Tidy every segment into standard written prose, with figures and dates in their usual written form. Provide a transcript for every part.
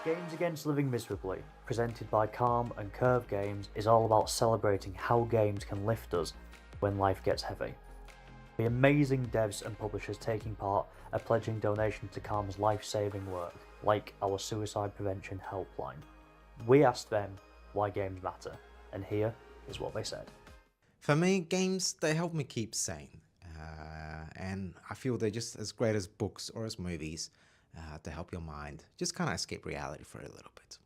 Games Against Living Miserably, presented by Calm and Curve Games, is all about celebrating how games can lift us when life gets heavy. The amazing devs and publishers taking part are pledging donations to Calm's life-saving work, like our suicide prevention helpline. We asked them why games matter, and here is what they said. For me, games, they help me keep sane. And I feel they're just as great as books or as movies to help your mind just kind of escape reality for a little bit.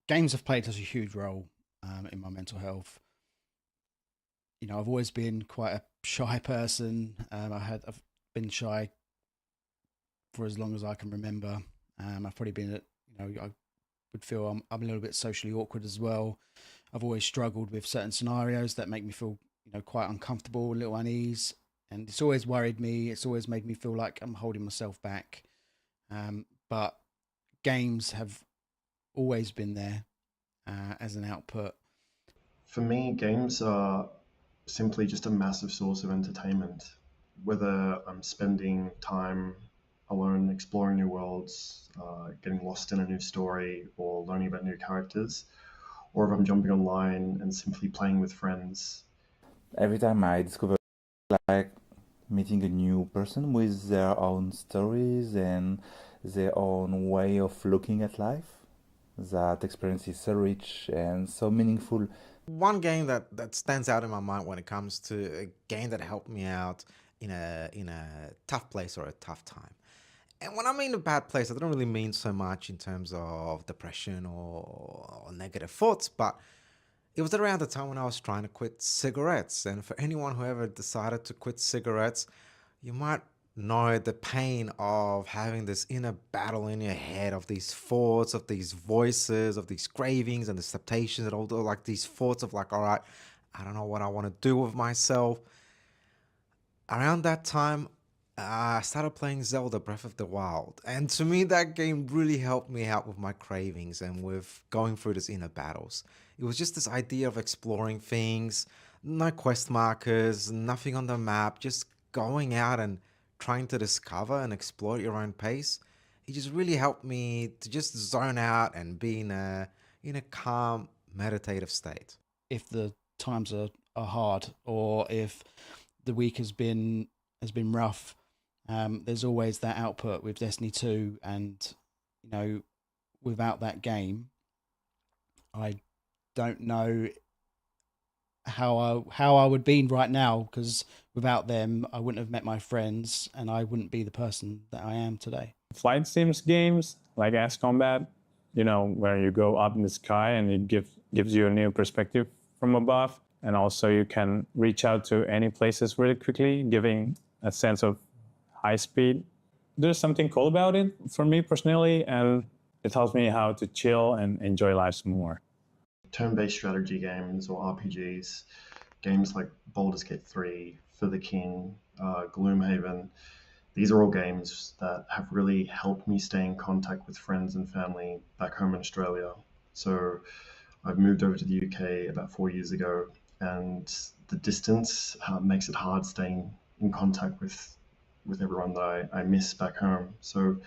Games have played such a huge role in my mental health. You know, I've always been quite a shy person. I've been shy for as long as I can remember. I've probably been, I would feel I'm a little bit socially awkward as well. I've always struggled with certain scenarios that make me feel, quite uncomfortable, a little unease. And it's always worried me. It's always made me feel like I'm holding myself back. But games have always been there as an output. For me, games are simply just a massive source of entertainment. Whether I'm spending time alone exploring new worlds, getting lost in a new story, or learning about new characters, or if I'm jumping online and simply playing with friends. Every time I discover like meeting a new person with their own stories and their own way of looking at life, that experience is so rich and so meaningful. One game that stands out in my mind when it comes to a game that helped me out in a tough place or a tough time. And when I mean a bad place, I don't really mean so much in terms of depression or negative thoughts, but It was around the time when I was trying to quit cigarettes. And for anyone who ever decided to quit cigarettes, you might know the pain of having this inner battle in your head of these thoughts, of these voices, of these cravings and these temptations, and all the, like these thoughts of like, all right, I don't know what I want to do with myself. Around that time, I started playing Zelda Breath of the Wild. And to me, that game really helped me out with my cravings and with going through these inner battles. It was just this idea of exploring things, no quest markers, nothing on the map, just going out and trying to discover and explore at your own pace. It just really helped me to just zone out and be in a calm, meditative state. If the times are hard, or if the week has been rough, there's always that output with Destiny 2, and without that game, I don't know how I would be right now, because without them, I wouldn't have met my friends, and I wouldn't be the person that I am today. Flight sims games like Ace Combat, where you go up in the sky and it gives you a new perspective from above. And also you can reach out to any places really quickly, giving a sense of high speed. There's something cool about it for me personally, and it tells me how to chill and enjoy life more. Turn-based strategy games or RPGs, games like Baldur's Gate 3, For the King, Gloomhaven. These are all games that have really helped me stay in contact with friends and family back home in Australia. So I've moved over to the UK about 4 years ago, and the distance makes it hard staying in contact with everyone that I miss back home. So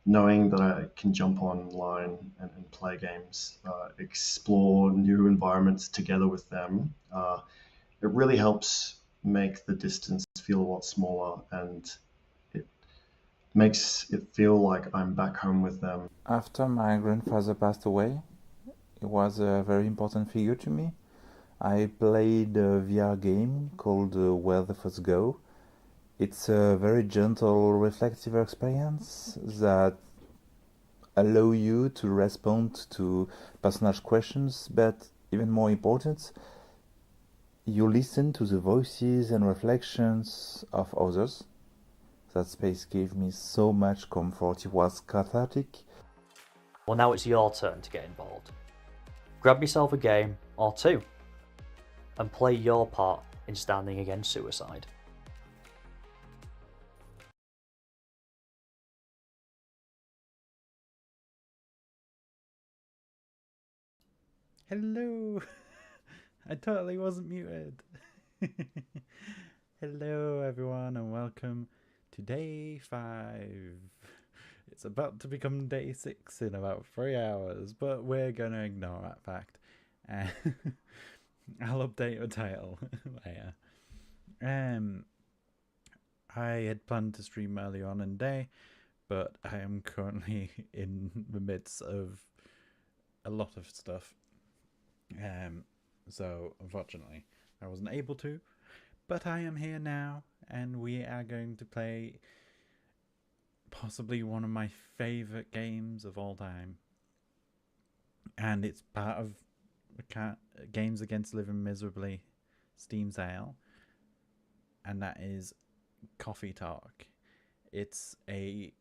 knowing that I can jump online and play games, explore new environments together with them, it really helps make the distance feel a lot smaller, and it makes it feel like I'm back home with them. After my grandfather passed away, he was a very important figure to me. I played a VR game called Where the Thoughts Go. It's a very gentle, reflective experience that allow you to respond to personal questions, but even more important, you listen to the voices and reflections of others. That space gave me so much comfort. It was cathartic. Well, now it's your turn to get involved. Grab yourself a game or two and play your part in standing against suicide. Hello! I totally wasn't muted. Hello, everyone, and welcome to day 5. It's about to become day 6 in about 3 hours, but we're going to ignore that fact. I'll update the title later. I had planned to stream earlier on in the day, but I am currently in the midst of a lot of stuff. So unfortunately I wasn't able to, but I am here now, and we are going to play possibly one of my favourite games of all time, and it's part of Games Against Living Miserably Steam sale, and that is Coffee Talk. It's a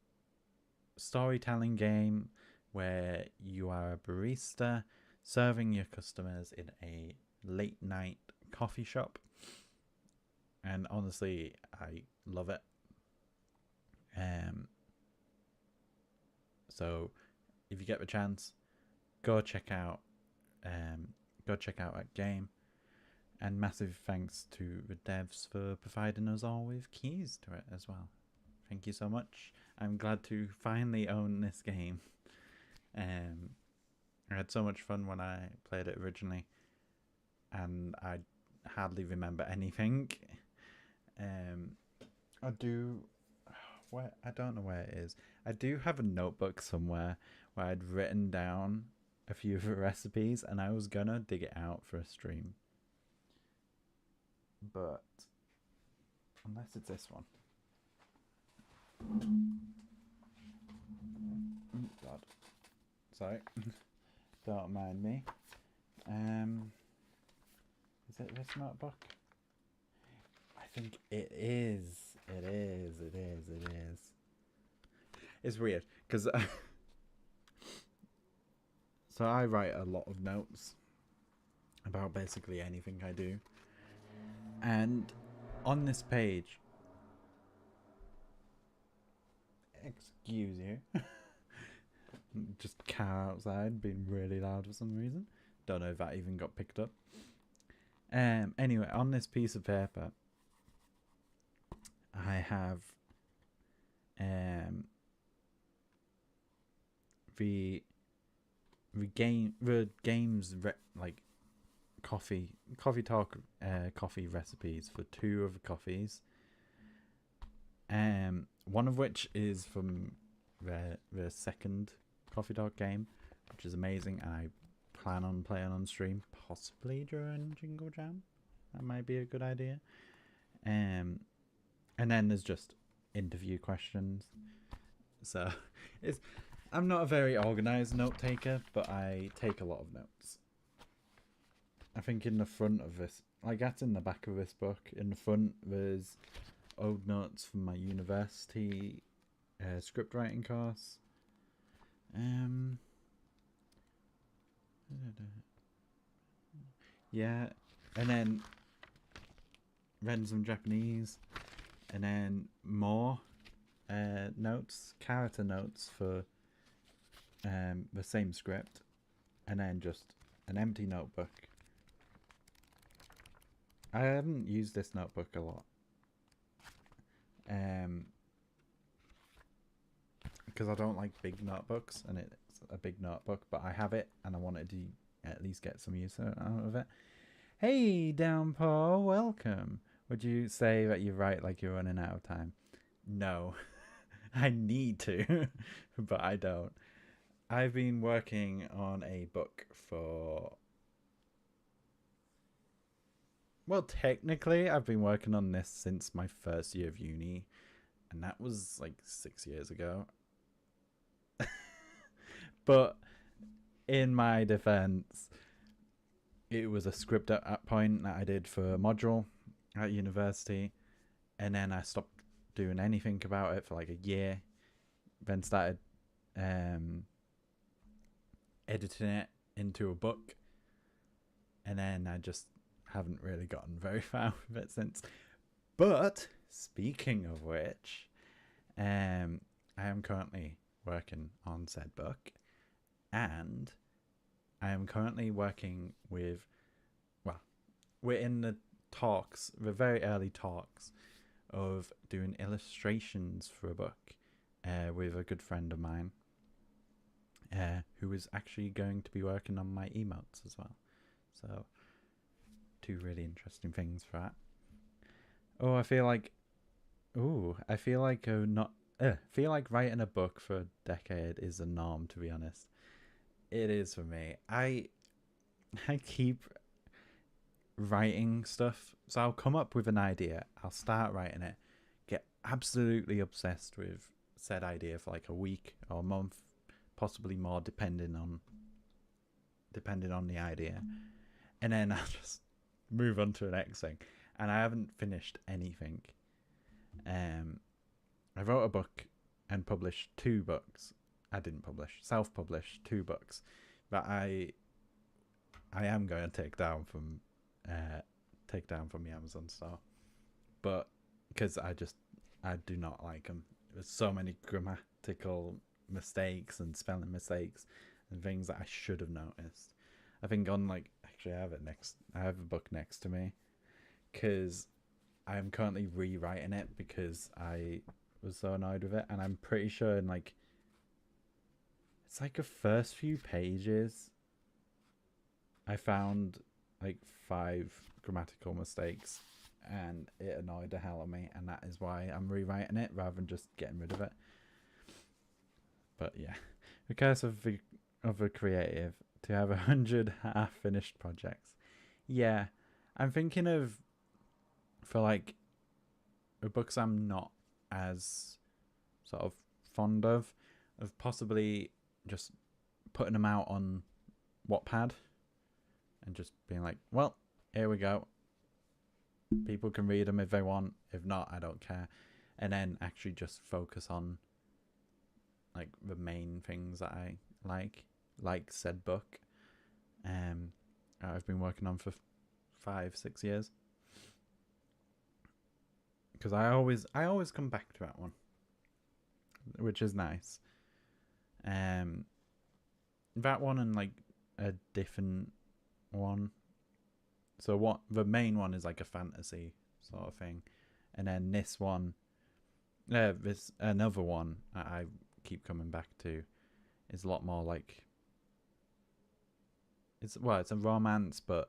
storytelling game where you are a barista serving your customers in a late night coffee shop, and honestly I love it. So if you get the chance, go check out that game, and massive thanks to the devs for providing us all with keys to it as well. Thank you so much. I'm glad to finally own this game. I had so much fun when I played it originally, and I hardly remember anything. I don't know where it is. I do have a notebook somewhere where I'd written down a few of the recipes, and I was gonna dig it out for a stream. But unless it's this one. Oh God. Sorry. Don't mind me. it this notebook? I think it is. It is. It is. It is. It's weird because so I write a lot of notes about basically anything I do, and on this page, excuse you, just car outside being really loud for some reason. Don't know if that even got picked up. Anyway, on this piece of paper, I have the games like coffee talk coffee recipes for 2 of the coffees. One of which is from the second Coffee Talk game, which is amazing, and I plan on playing on stream, possibly during Jingle Jam. That might be a good idea. And then there's just interview questions. So I'm not a very organized note taker, but I take a lot of notes. I think in the front of this, like that's in the back of this book. In the front, there's old notes from my university script writing course. Yeah, and then some Japanese, and then more notes, character notes for the same script, and then just an empty notebook. I haven't used this notebook a lot, because I don't like big notebooks, and it's a big notebook, but I have it, and I wanted to at least get some use out of it. Hey, Downpour, welcome. Would you say that you write like you're running out of time? No, I need to, but I don't. I've been working on a book for... Well, technically, I've been working on this since my first year of uni, and that was like 6 years ago. But in my defense, it was a script at that point that I did for a module at university, and then I stopped doing anything about it for like a year, then started editing it into a book, and then I just haven't really gotten very far with it since. But speaking of which, I am currently working on said book, and I am currently working with, well, we're in the talks, the very early talks of doing illustrations for a book with a good friend of mine who is actually going to be working on my emotes as well. So 2 really interesting things for that. I feel like writing a book for a decade is the norm, to be honest. It is for me. I keep writing stuff, so I'll come up with an idea, I'll start writing it, get absolutely obsessed with said idea for like a week or a month, possibly more, depending on the idea, and then I'll just move on to the next thing, and I haven't finished anything. I wrote a book and published 2 books. I didn't self-published 2 books that I am going to take down from the Amazon store, but because I do not like them. There's so many grammatical mistakes and spelling mistakes and things that I should have noticed. I think actually I have a book next to me, because I am currently rewriting it because I was so annoyed with it, and I'm pretty sure in it's like the first few pages I found like 5 grammatical mistakes, and it annoyed the hell out of me, and that is why I'm rewriting it rather than just getting rid of it. But yeah, the curse of a creative, to have 100 half-finished projects. Yeah, I'm thinking of, for like the books I'm not as sort of fond of possibly just putting them out on Wattpad and just being like, well, here we go. People can read them if they want. If not, I don't care. And then actually just focus on like the main things that I like said book. I've been working on for 5-6 years. Because I always come back to that one, which is nice. That one and like a different one. So what the main one is like a fantasy sort of thing, and then this one, this another one I keep coming back to, is a lot more like it's a romance, but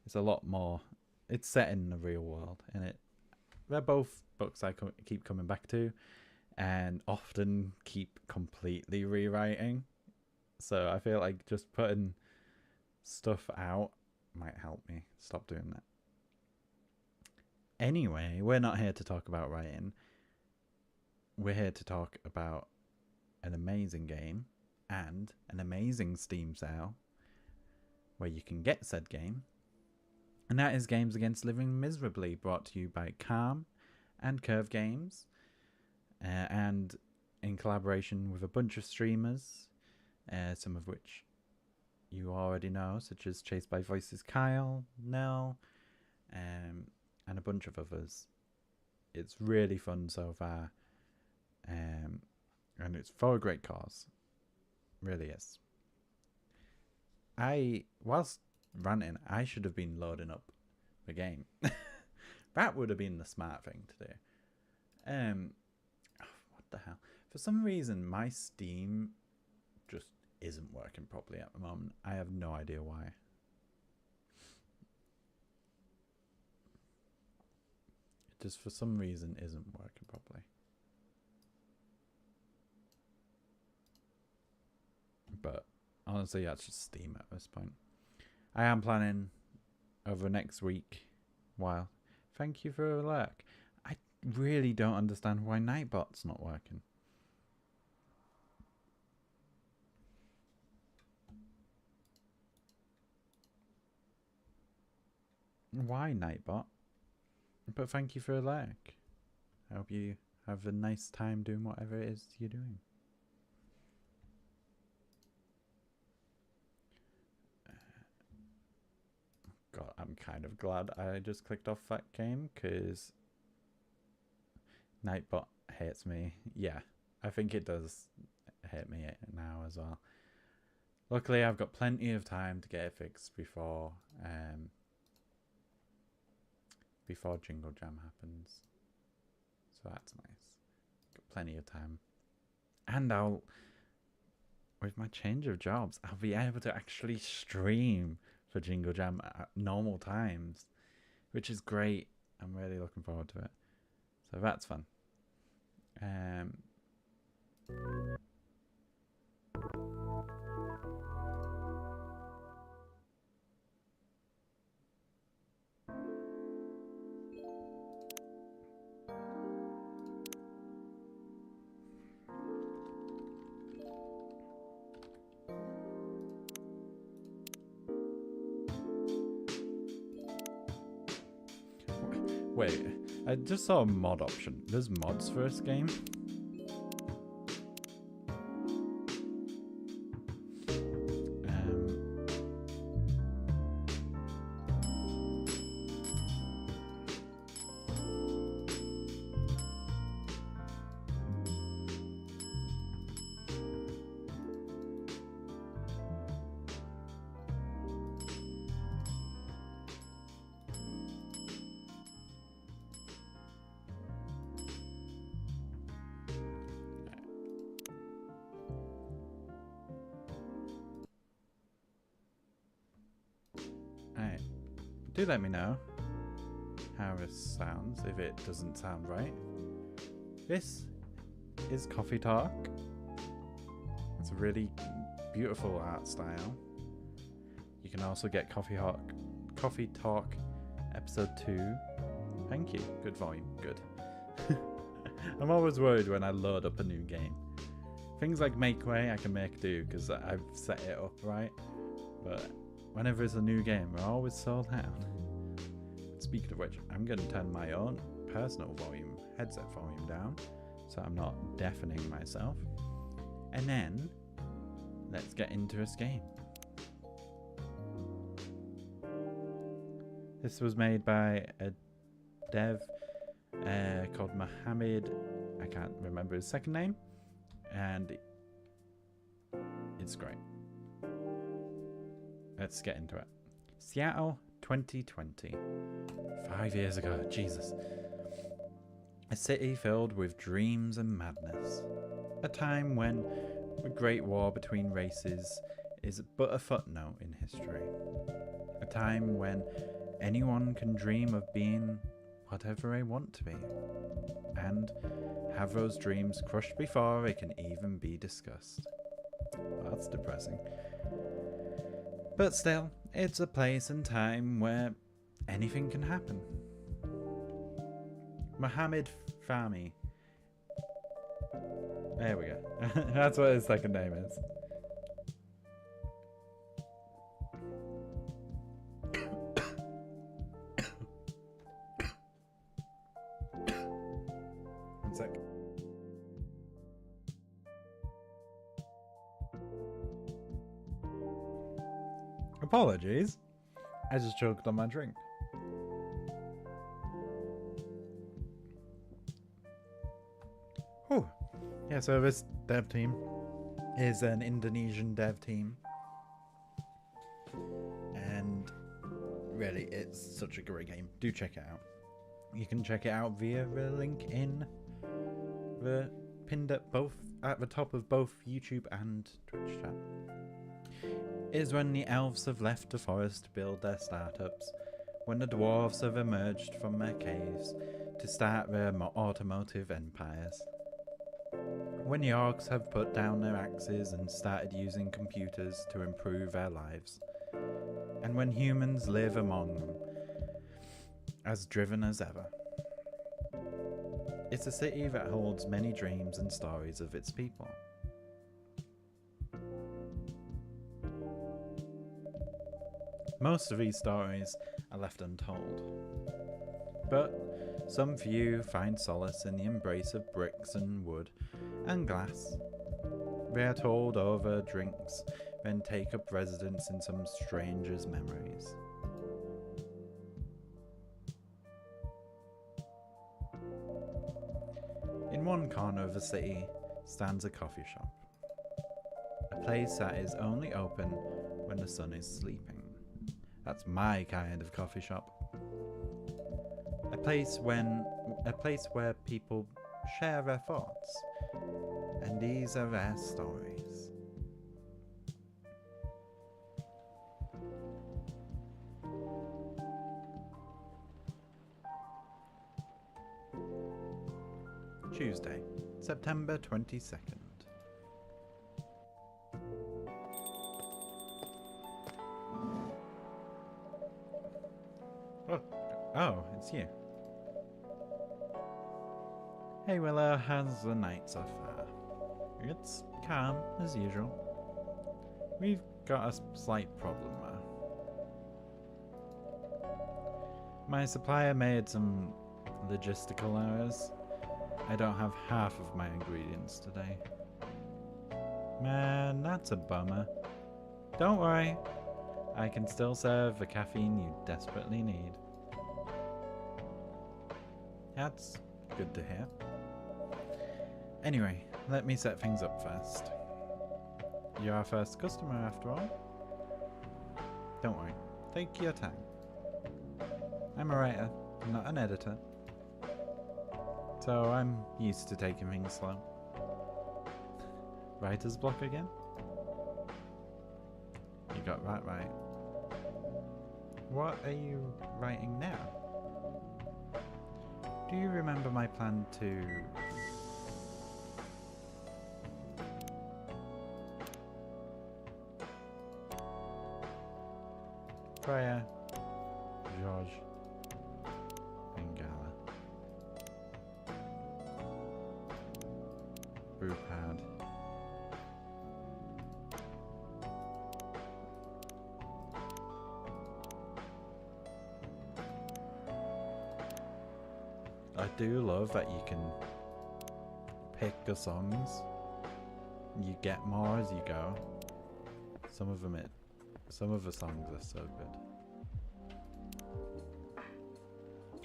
it's a lot more. It's set in the real world, and they're both books I keep coming back to, and often keep completely rewriting. So I feel like just putting stuff out might help me stop doing that. Anyway, we're not here to talk about writing. We're here to talk about an amazing game and an amazing Steam sale where you can get said game. And that is Games Against Living Miserably, brought to you by Calm and Curve Games, and in collaboration with a bunch of streamers, some of which you already know, such as Chased by Voices Kyle, Nell, and a bunch of others. It's really fun so far, and it's for a great cause. Really is. Whilst ranting, I should have been loading up the game. That would have been the smart thing to do. What the hell? For some reason, my Steam just isn't working properly at the moment. I have no idea why. It just for some reason isn't working properly. But honestly, that's just Steam at this point. I am planning over next week. Wow. Thank you for a lurk. I really don't understand why Nightbot's not working. Why Nightbot? But thank you for a like. I hope you have a nice time doing whatever it is you're doing. God, I'm kind of glad I just clicked off that game, because Nightbot hates me. Yeah, I think it does hate me now as well. Luckily, I've got plenty of time to get it fixed before Jingle Jam happens. So that's nice. Got plenty of time. And with my change of jobs, I'll be able to actually stream for Jingle Jam at normal times, which is great. I'm really looking forward to it. So that's fun. Wait, I just saw a mod option. There's mods for this game? Alright. Do let me know how this sounds, if it doesn't sound right. This is Coffee Talk. It's a really beautiful art style. You can also get Coffee Talk episode 2. Thank you. Good volume. Good. I'm always worried when I load up a new game. Things like Make Way I can make do because I've set it up right. But whenever it's a new game, we're always sold out. speaking of which, I'm going to turn my own personal headset volume down, so I'm not deafening myself. And then, let's get into this game. This was made by a dev called Mohammed. I can't remember his second name, and it's great. Let's get into it. Seattle 2020. 5 years ago, Jesus. A city filled with dreams and madness. A time when the Great War between races is but a footnote in history. A time when anyone can dream of being whatever they want to be, and have those dreams crushed before they can even be discussed. Well, that's depressing. But still, it's a place and time where anything can happen. Mohammed Fahmy. There we go. That's what his second name is. One sec. Apologies. I just choked on my drink. Whew. Yeah, so this dev team is an Indonesian dev team. And really, it's such a great game. Do check it out. You can check it out via the link in the pinned at the top of both YouTube and Twitch chat. It is when the elves have left the forest to build their startups, when the dwarves have emerged from their caves to start their automotive empires, when the orcs have put down their axes and started using computers to improve their lives, and when humans live among them, as driven as ever. It's a city that holds many dreams and stories of its people. Most of these stories are left untold, but some few find solace in the embrace of bricks and wood and glass. They are told over drinks, then take up residence in some stranger's memories. In one corner of the city stands a coffee shop, a place that is only open when the sun is sleeping. That's my kind of coffee shop. A place where people share their thoughts, and these are their stories. Tuesday, September 22nd. Oh, it's you. Hey Willow, how's the night so far? It's calm, as usual. We've got a slight problem though. My supplier made some logistical errors. I don't have half of my ingredients today. Man, that's a bummer. Don't worry, I can still serve the caffeine you desperately need. That's good to hear. Anyway, let me set things up first. You're our first customer after all. Don't worry, take your time. I'm a writer, not an editor. So I'm used to taking things slow. Writer's block again? You got that right. What are you writing now? Do you remember my plan to... Freya, George, Bengala, Brewpad, I do love that you can pick the songs. You get more as you go. Some of the songs are so good.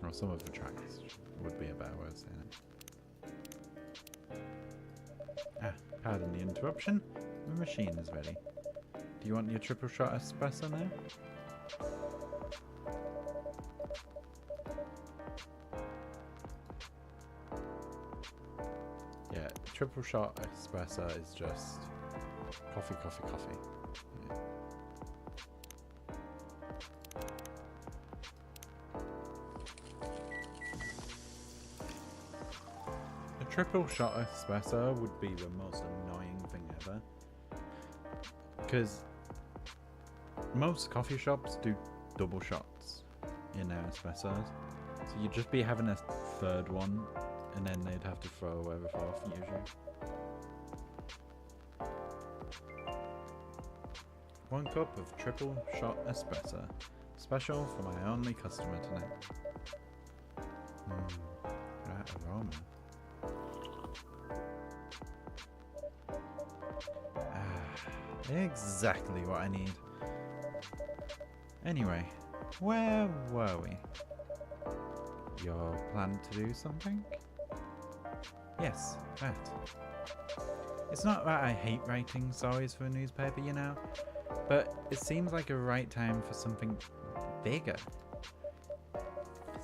Or some of the tracks would be a better way of saying it. Ah, pardon the interruption. The machine is ready. Do you want your triple shot espresso now? Yeah, triple shot espresso is just coffee, coffee, coffee. Yeah. A triple shot espresso would be the most annoying thing ever. Because most coffee shops do double shots in their espressos. So you'd just be having a third one, and then they'd have to throw away the fourth usually. 1 cup of triple shot espresso. Special for my only customer tonight. That aroma. Exactly what I need. Anyway, where were we? Your plan to do something? Yes, that. It's not that I hate writing stories for a newspaper, you know, but it seems like a right time for something bigger.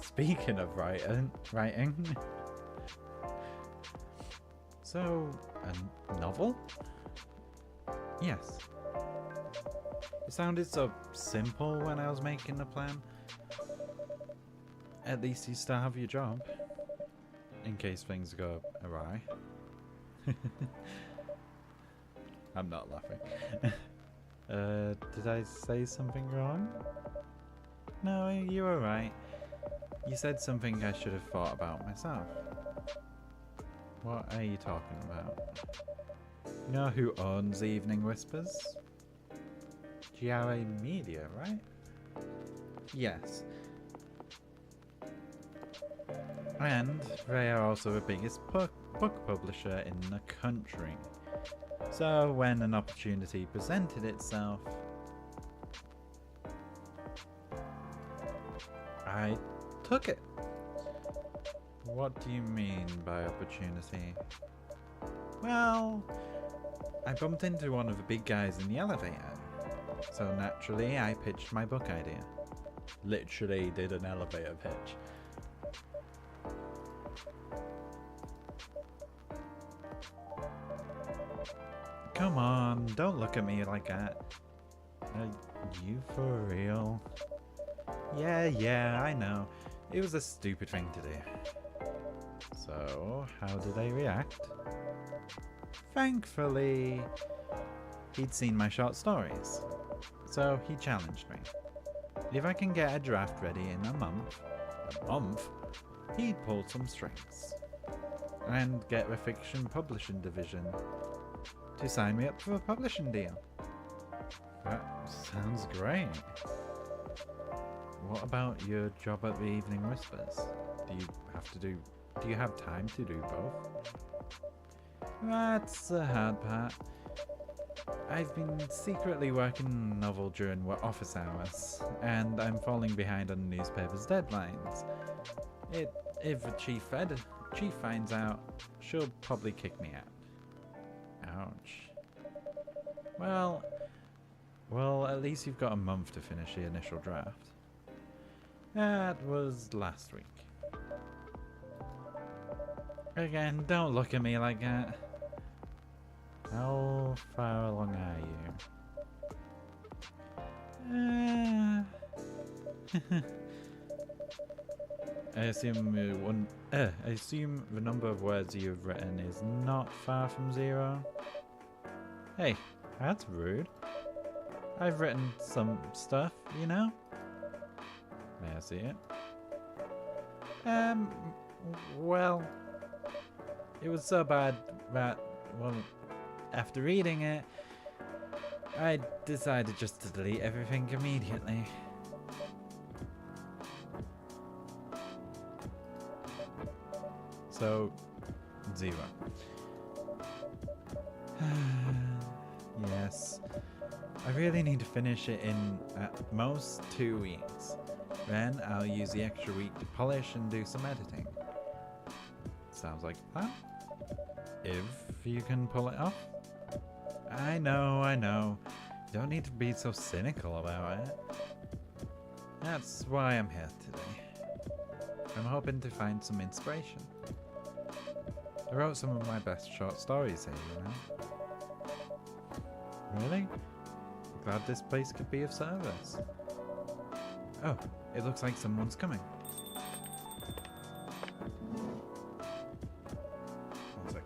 Speaking of writing. So, a novel? Yes. It sounded so simple when I was making the plan. At least you still have your job. In case things go awry. I'm not laughing. Did I say something wrong? No, you were right. You said something I should have thought about myself. What are you talking about? You know who owns Evening Whispers? GRA Media, right? Yes. And they are also the biggest book publisher in the country. So when an opportunity presented itself, I took it. What do you mean by opportunity? Well, I bumped into one of the big guys in the elevator. So naturally, I pitched my book idea. Literally did an elevator pitch. Come on, don't look at me like that. Are you for real? Yeah, I know. It was a stupid thing to do. So, how did I react? Thankfully, he'd seen my short stories. So he challenged me. If I can get a draft ready in a month, he'd pull some strings. And get the fiction publishing division to sign me up for a publishing deal. That sounds great. What about your job at the Evening Whispers? Do you have time to do both? That's the hard part. I've been secretly working a novel during office hours, and I'm falling behind on the newspaper's deadlines. If the chief finds out, she'll probably kick me out. Ouch. Well, at least you've got a month to finish the initial draft. That was last week. Again, don't look at me like that. How far along are you? I assume the number of words you've written is not far from 0. Hey, that's rude. I've written some stuff, you know? May I see it? Well, it was so bad that, after reading it, I decided just to delete everything immediately. So, 0. Yes. I really need to finish it in at most 2 weeks. Then I'll use the extra week to polish and do some editing. Sounds like a plan. If you can pull it off. I know. Don't need to be so cynical about it. That's why I'm here today. I'm hoping to find some inspiration. I wrote some of my best short stories here, you know. Really? Glad this place could be of service. Oh, it looks like someone's coming. One second.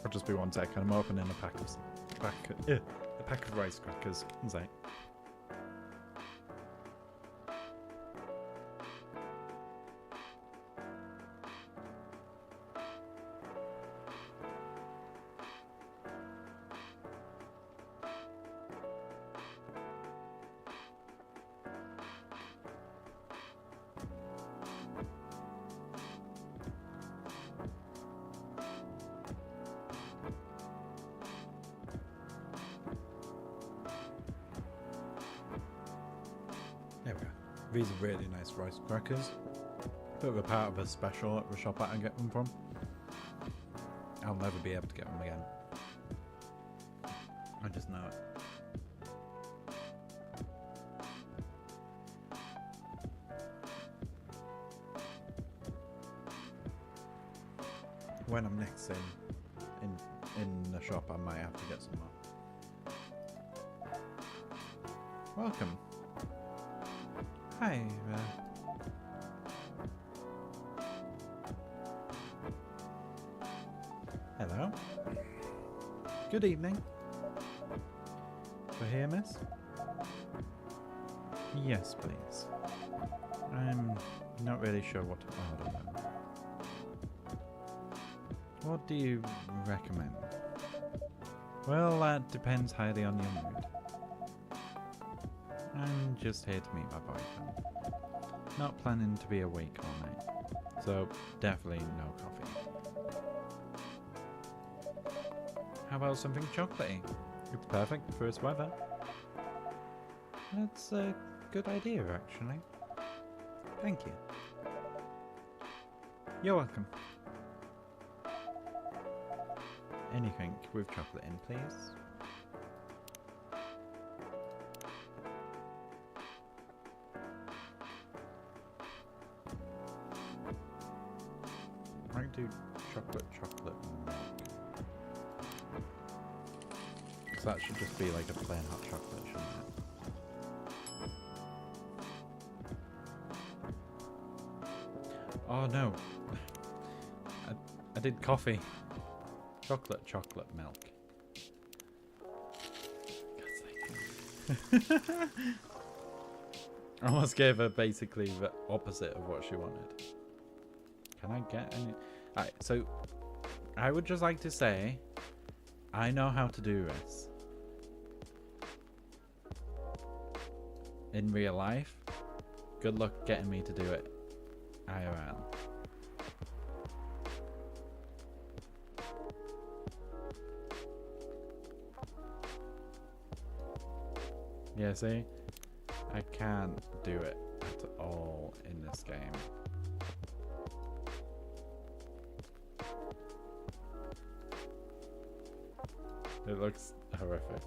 I'll just be 1 second. I'm opening a pack of rice crackers. 1 sec. There we go. These are really nice rice crackers. Bit of a part of a special at the shop that I get them from. I'll never be able to get them again. I just know it. When I'm next in the shop, I might have to get some more. Welcome. Hi there. Hello. Good evening. We're here, miss? Yes, please. I'm not really sure what to order though. What do you recommend? Well, that depends highly on your mood. I'm just here to meet my boyfriend. Not planning to be awake all night. So, definitely no coffee. How about something chocolatey? It's perfect for this weather. That's a good idea, actually. Thank you. You're welcome. Anything with chocolate in, please. I might do chocolate milk. Because that should just be like a plain hot chocolate, shouldn't it? Oh no. I did coffee. Chocolate milk. God's sake. I almost gave her basically the opposite of what she wanted. Can I get any? Alright, so I would just like to say I know how to do this. In real life, good luck getting me to do it IRL. Yeah, see? I can't do it at all in this game. It looks horrific.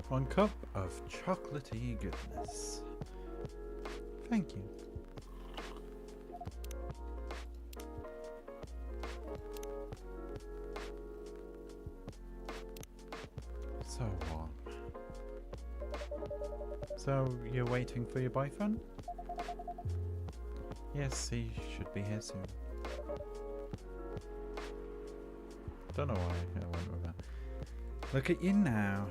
One cup of chocolatey goodness. Thank you. So warm. So, you're waiting for your boyfriend? Yes, he should be here soon. Don't know why I went with that. Look at you now.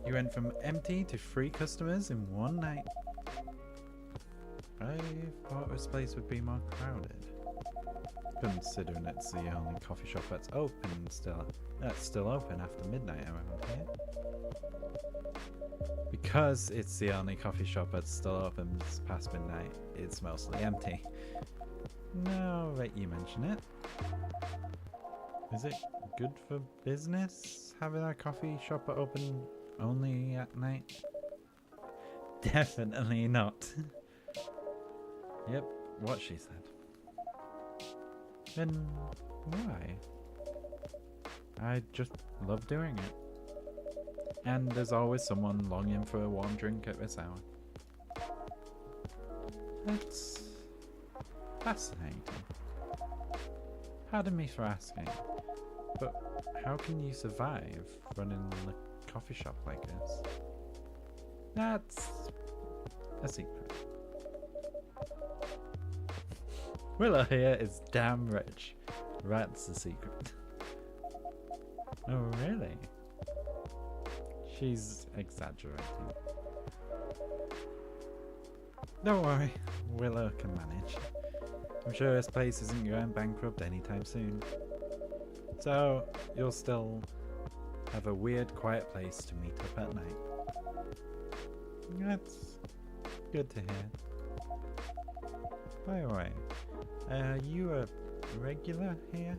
You went from empty to 3 customers in one night. I thought this place would be more crowded, considering it's the only coffee shop that's open still. That's still open after midnight around here. Because it's the only coffee shop that's still open past midnight, it's mostly empty. Now that you mention it, is it good for business having a coffee shop open only at night? Definitely not. Yep, what she said. Then why? I just love doing it. And there's always someone longing for a warm drink at this hour. That's fascinating. Pardon me for asking, but how can you survive running a coffee shop like this? That's a secret. Willow here is damn rich. That's the secret. Oh, really? She's exaggerating. Don't worry, Willow can manage. I'm sure this place isn't going bankrupt anytime soon. So, you'll still have a weird, quiet place to meet up at night. That's good to hear. By the way, are you a regular here?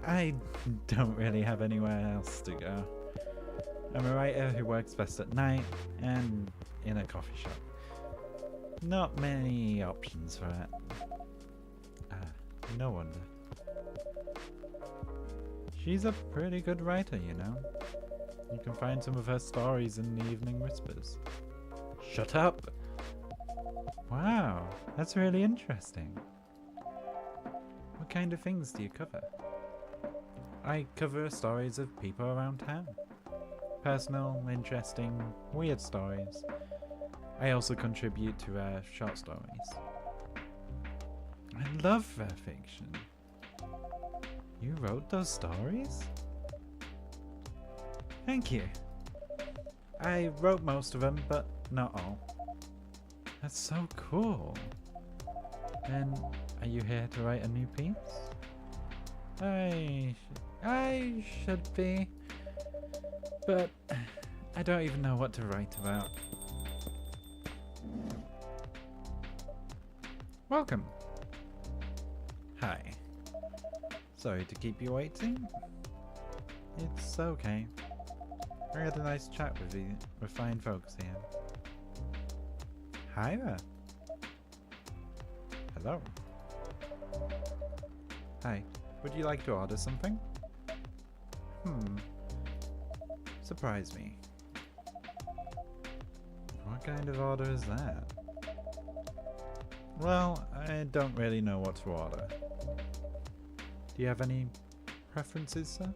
I don't really have anywhere else to go. I'm a writer who works best at night and in a coffee shop. Not many options for it. No wonder. She's a pretty good writer, you know. You can find some of her stories in the Evening Whispers. Shut up! Wow, that's really interesting. What kind of things do you cover? I cover stories of people around town. Personal, interesting, weird stories. I also contribute to short stories. I love their fiction. You wrote those stories? Thank you. I wrote most of them, but not all. That's so cool. And are you here to write a new piece? I should be, but I don't even know what to write about. Welcome. Hi. Sorry to keep you waiting. It's okay. I had a nice chat with the refined folks here. Hi there. Hello. Hi. Would you like to order something? Surprise me. What kind of order is that? Well, I don't really know what to order. Do you have any preferences, sir?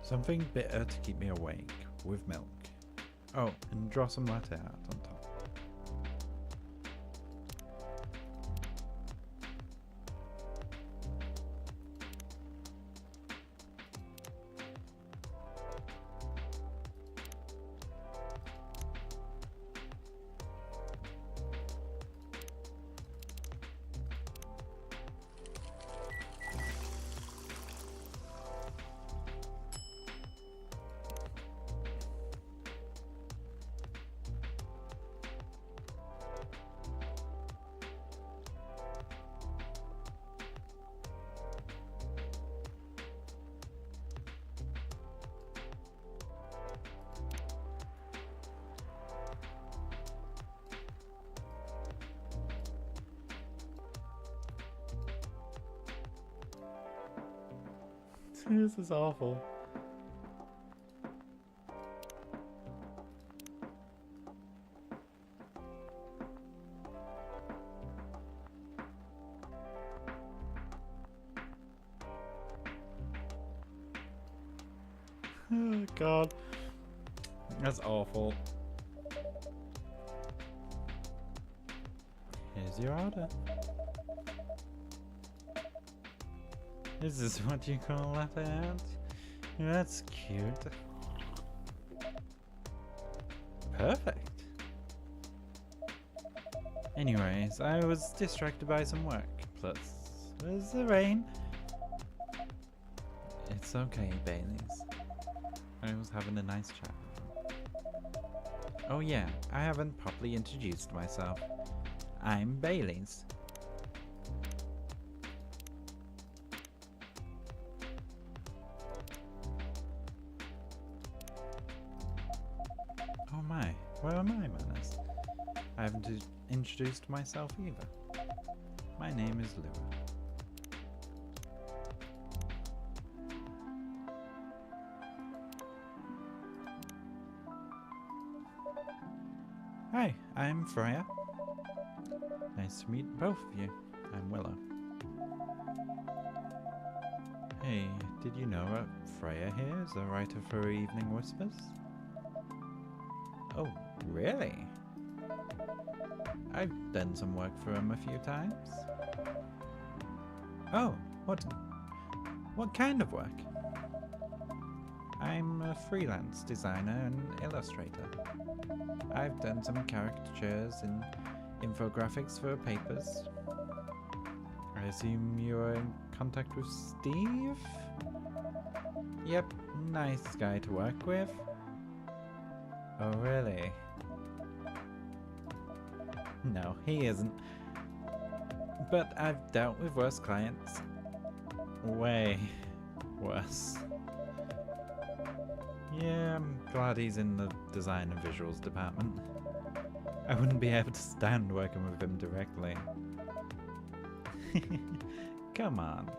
Something bitter to keep me awake, with milk. Oh, and draw some latte art on top. This is awful. Oh God. That's awful. Here's your order. Is this what you call laughing out? That's cute. Perfect. Anyways, I was distracted by some work. Plus, there's the rain. It's okay, Bailey's. I was having a nice chat with him. Oh yeah, I haven't properly introduced myself. I'm Bailey's. Oh my, where are my manners? I haven't introduced myself either. My name is Lua. Hi, I'm Freya. Nice to meet both of you. I'm Willow. Hey, did you know Freya here is a writer for Evening Whispers? Oh, really? I've done some work for him a few times. Oh, what kind of work? I'm a freelance designer and illustrator. I've done some caricatures and infographics for papers. I assume you're in contact with Steve? Yep, nice guy to work with. Oh, really? No, he isn't. But I've dealt with worse clients. Way worse. Yeah, I'm glad he's in the design and visuals department. I wouldn't be able to stand working with him directly. Come on.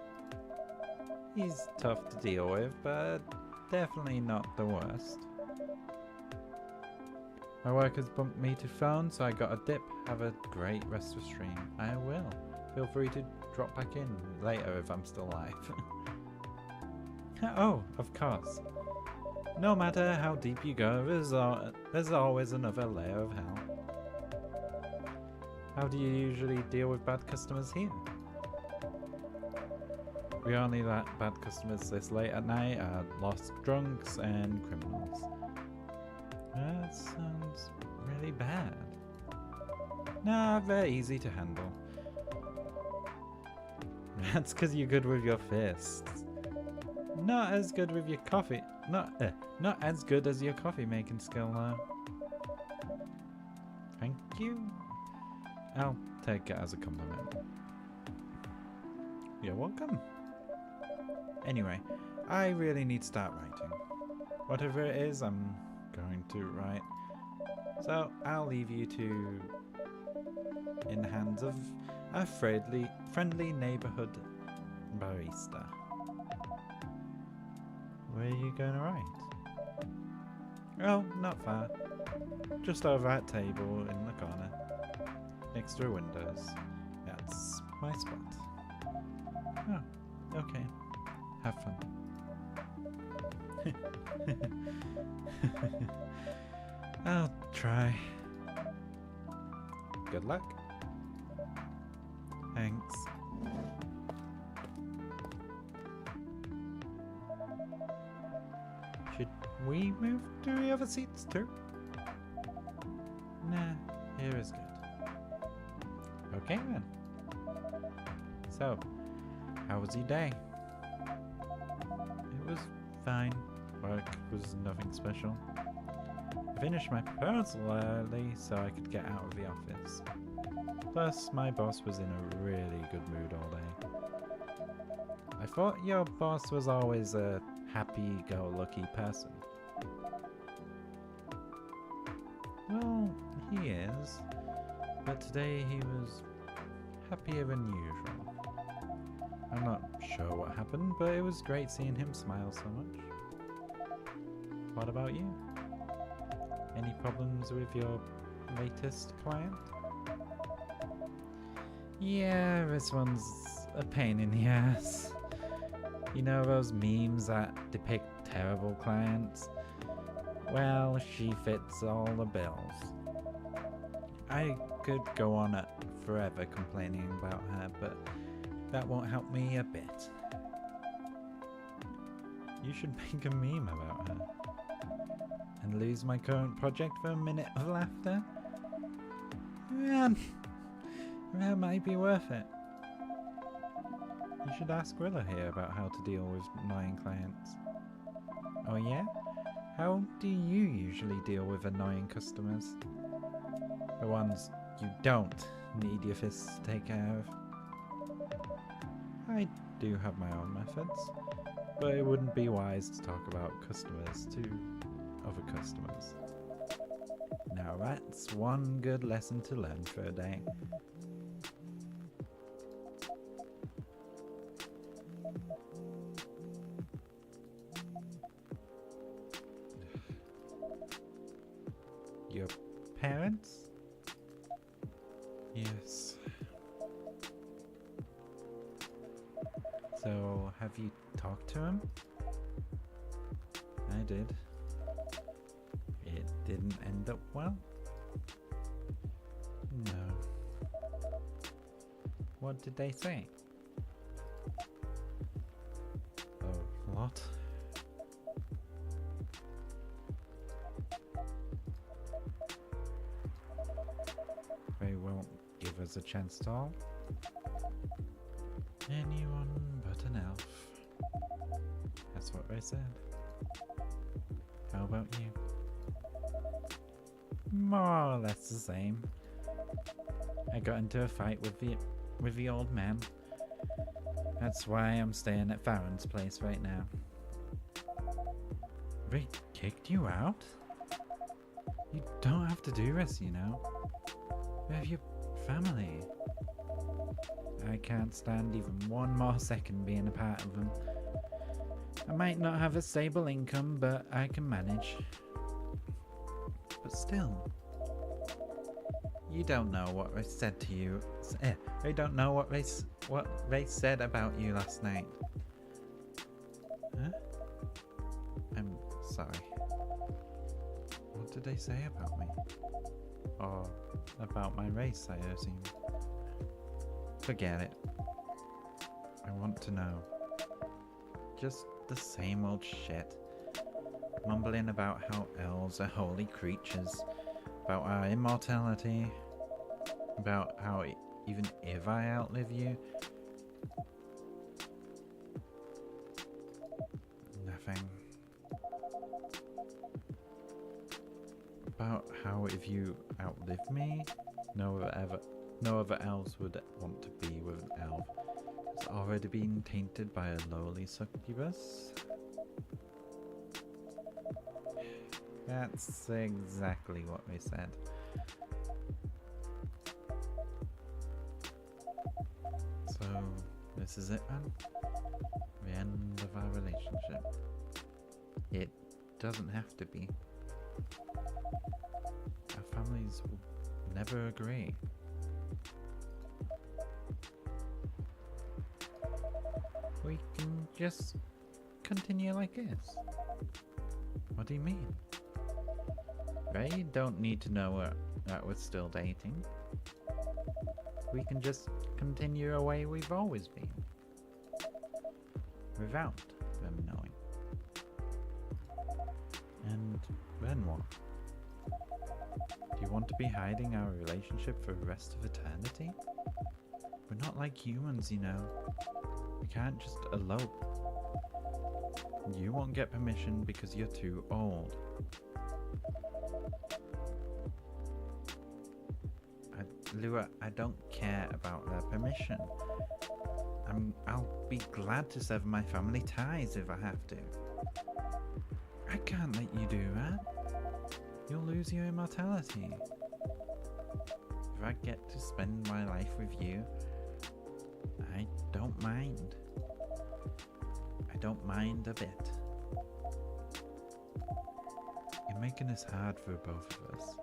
He's tough to deal with, but definitely not the worst. My work has bumped me to phone, so I got a dip. Have a great rest of stream. I will. Feel free to drop back in later if I'm still alive. Oh, of course. No matter how deep you go, there's always another layer of hell. How do you usually deal with bad customers here? We only let bad customers this late at night are lost drunks and criminals. That sounds really bad. Nah, they're easy to handle. That's because you're good with your fists. Not as good with your coffee. Not as good as your coffee making skill, though. Thank you. I'll take it as a compliment. You're welcome. Anyway, I really need to start writing. Whatever it is, I'm going to write. So I'll leave you two in the hands of a friendly neighborhood barista. Where are you going to write? Oh, not far. Just over that table in the corner, next to the windows. That's my spot. Oh, okay. Have fun. I'll try. Good luck. Thanks. Should we move to the other seats too? Nah, here is good. Okay then. So, how was your day? It was fine. Work was nothing special. I finished my proposal early so I could get out of the office. Plus, my boss was in a really good mood all day. I thought your boss was always a happy-go-lucky person. Well, he is, but today he was happier than usual. I'm not sure what happened, but it was great seeing him smile so much. What about you? Any problems with your latest client? Yeah, this one's a pain in the ass. You know those memes that depict terrible clients? Well, she fits all the bills. I could go on forever complaining about her, but that won't help me a bit. You should make a meme about her. And lose my current project for a minute of laughter? Man, that might be worth it. You should ask Willa here about how to deal with annoying clients. Oh yeah? How do you usually deal with annoying customers? The ones you don't need your fists to take care of? I do have my own methods, but it wouldn't be wise to talk about customers to other customers. Now that's one good lesson to learn for a day. Your parents? Yes. So, have you talked to him? I did. It didn't end up well? No. What did they say? A lot. They won't give us a chance to talk. Anyone but an elf. That's what they said. How about you? More or less the same. I got into a fight with the old man. That's why I'm staying at Farron's place right now. They kicked you out? You don't have to do this, you know. You have your family. I can't stand even one more second being a part of them. I might not have a stable income, but I can manage. But still, you don't know what they said to you. They don't know what they said about you last night. Huh? I'm sorry. What did they say about me? Or about my race, I assume. Forget it. I want to know. Just the same old shit. Mumbling about how elves are holy creatures, about our immortality, about how even if I outlive you, nothing. About how if you outlive me, no other elves would want to be with an elf. It's already been tainted by a lowly succubus. That's exactly what they said. So, this is it, man? The end of our relationship. It doesn't have to be. Our families will never agree. We can just continue like this. What do you mean? They don't need to know that we're still dating. We can just continue the way we've always been. Without them knowing. And then what? Do you want to be hiding our relationship for the rest of eternity? We're not like humans, you know. We can't just elope. You won't get permission because you're too old. Lua, I don't care about their permission. I'll be glad to sever my family ties if I have to. I can't let you do that. You'll lose your immortality. If I get to spend my life with you, I don't mind. I don't mind a bit. You're making this hard for both of us.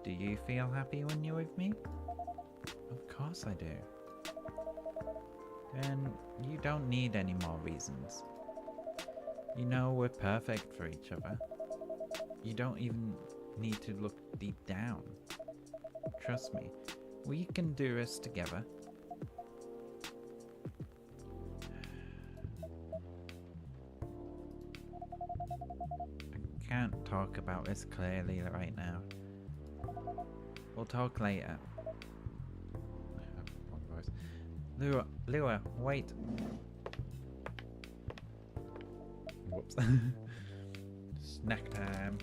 Do you feel happy when you're with me? Of course I do. Then you don't need any more reasons. You know we're perfect for each other. You don't even need to look deep down. Trust me, we can do this together. I can't talk about this clearly right now. We'll talk later. Wrong voice. Lua, wait. Whoops. Snack time.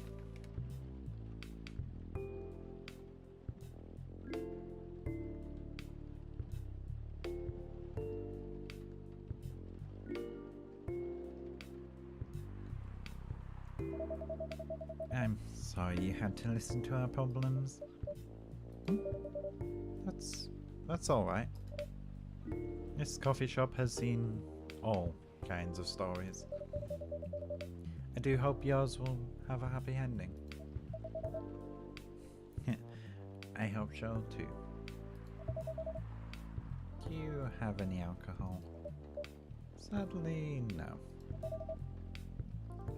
I'm sorry you had to listen to our problems. That's all right. This coffee shop has seen all kinds of stories. I do hope yours will have a happy ending. I hope so too. Do you have any alcohol? Sadly, no.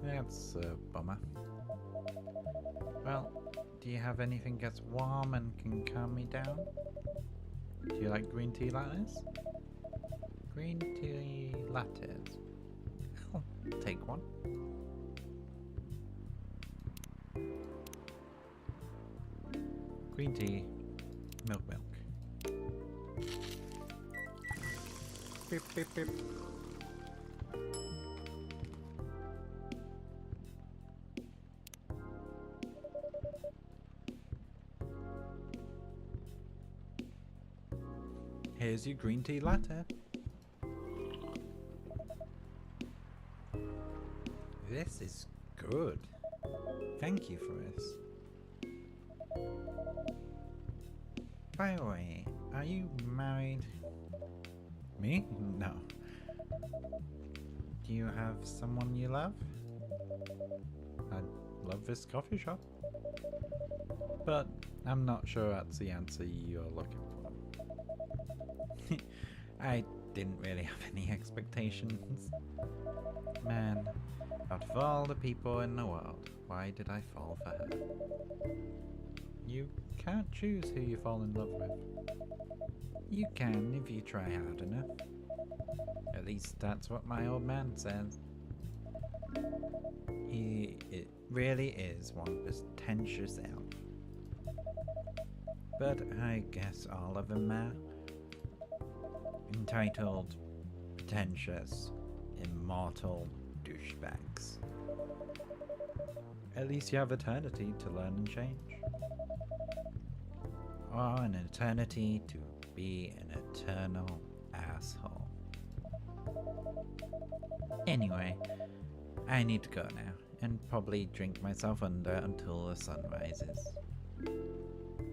That's a bummer. Well, do you have anything that's warm and can calm me down? Do you like green tea lattes? Green tea lattes. I'll take one. Green tea, milk. Beep, beep, beep. Here's your green tea latte. This is good. Thank you for this. By the way, are you married? Me? No. Do you have someone you love? I love this coffee shop. But I'm not sure that's the answer you're looking for. I didn't really have any expectations. Man, out of all the people in the world, why did I fall for her? You can't choose who you fall in love with. You can if you try hard enough. At least that's what my old man says. It really is one pretentious elf. But I guess all of them are. Entitled, pretentious, immortal douchebags. At least you have eternity to learn and change. Or an eternity to be an eternal asshole. Anyway, I need to go now, and probably drink myself under until the sun rises.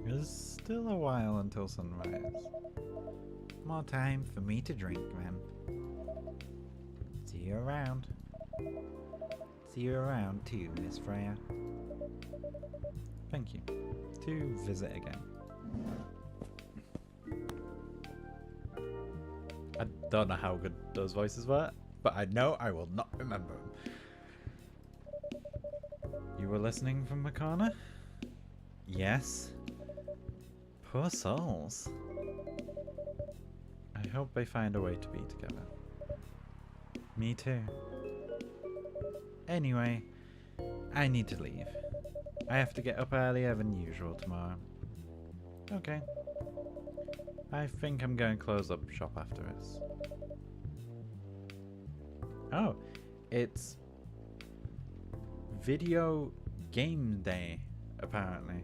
There's still a while until sunrise. More time for me to drink, man. See you around. See you around too, Miss Freya. Thank you. To visit again. I don't know how good those voices were, but I know I will not remember them. You were listening from the corner? Yes. Poor souls. I hope they find a way to be together. Me too. Anyway, I need to leave. I have to get up earlier than usual tomorrow. Okay. I think I'm going to close up shop after this. Oh, it's video game day, apparently.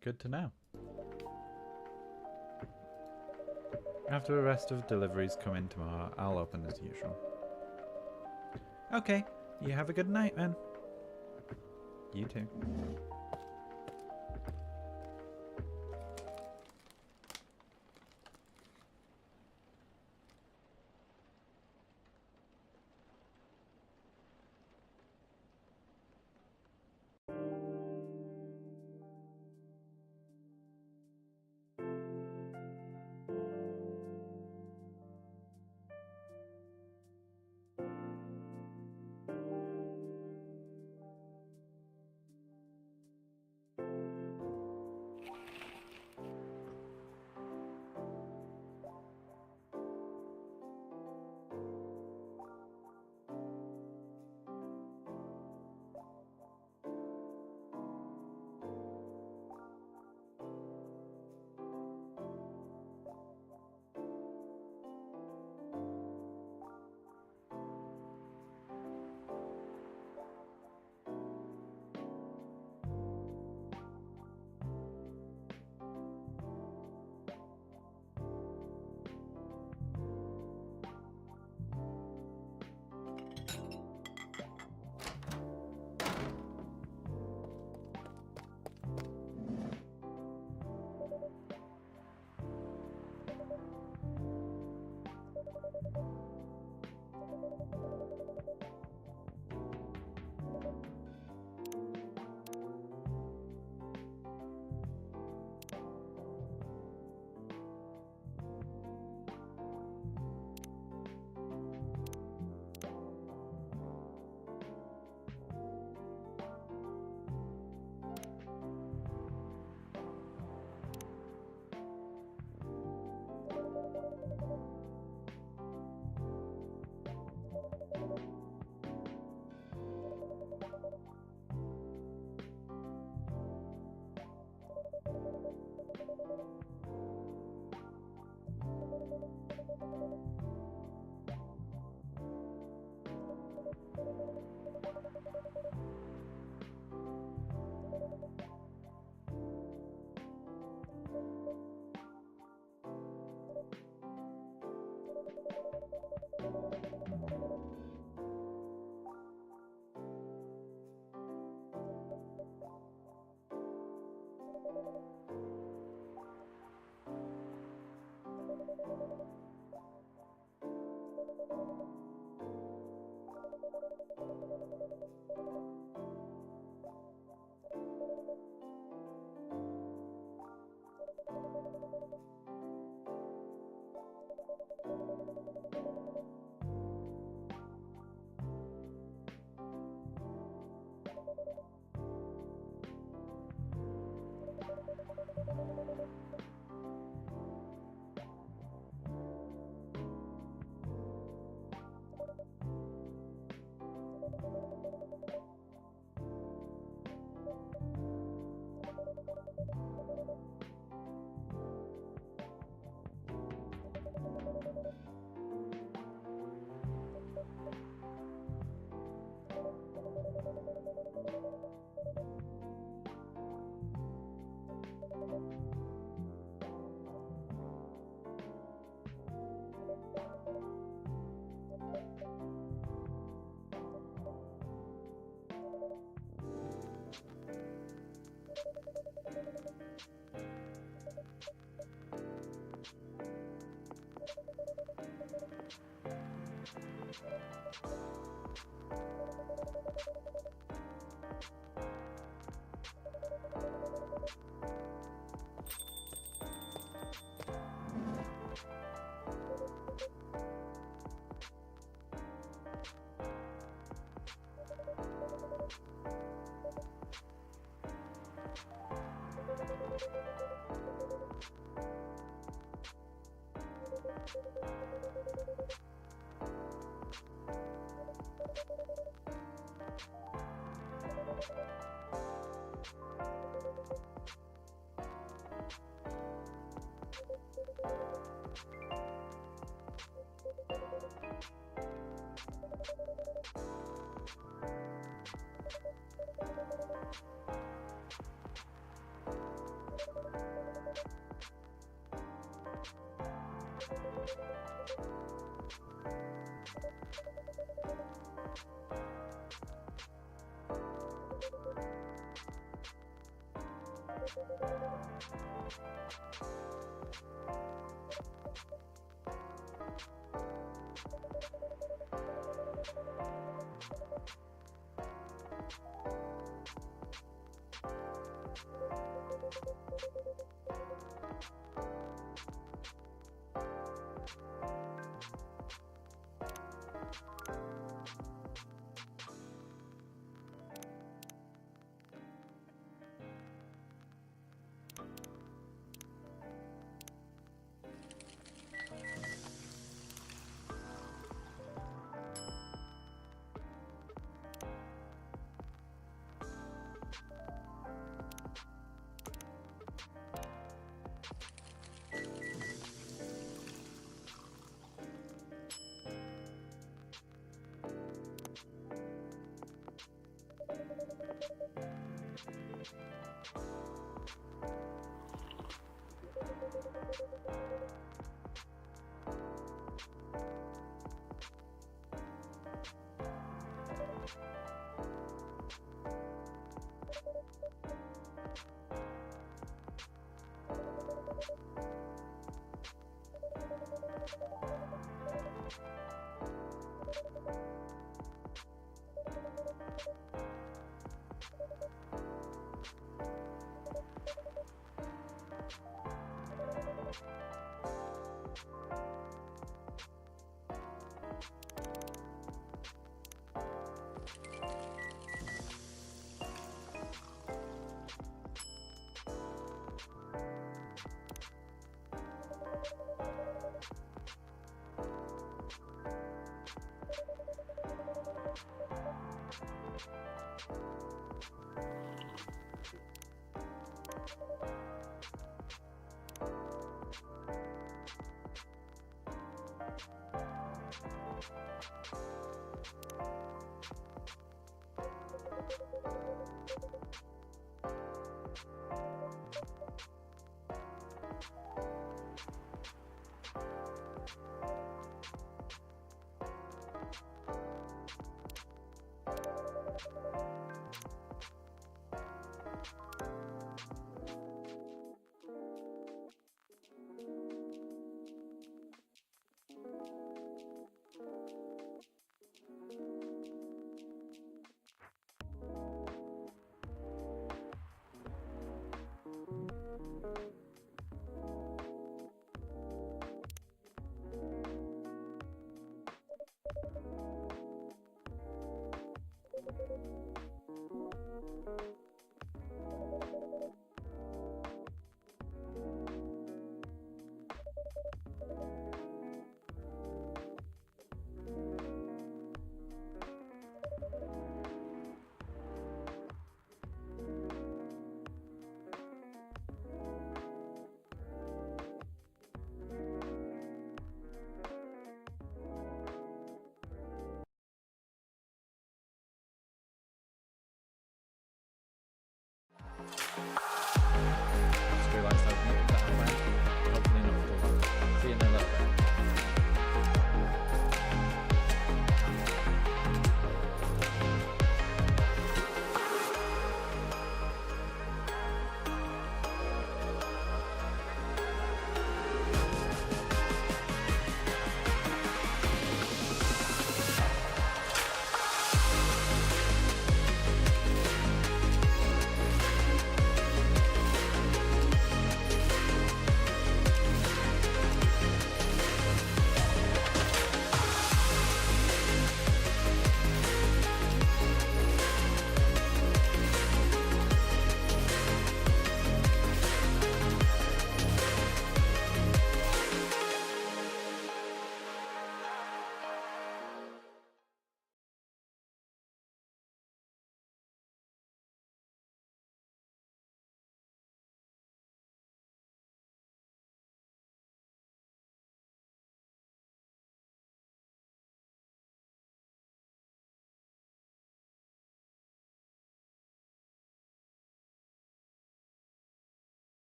Good to know. After the rest of deliveries come in tomorrow, I'll open as usual. Okay, you have a good night, man. You too.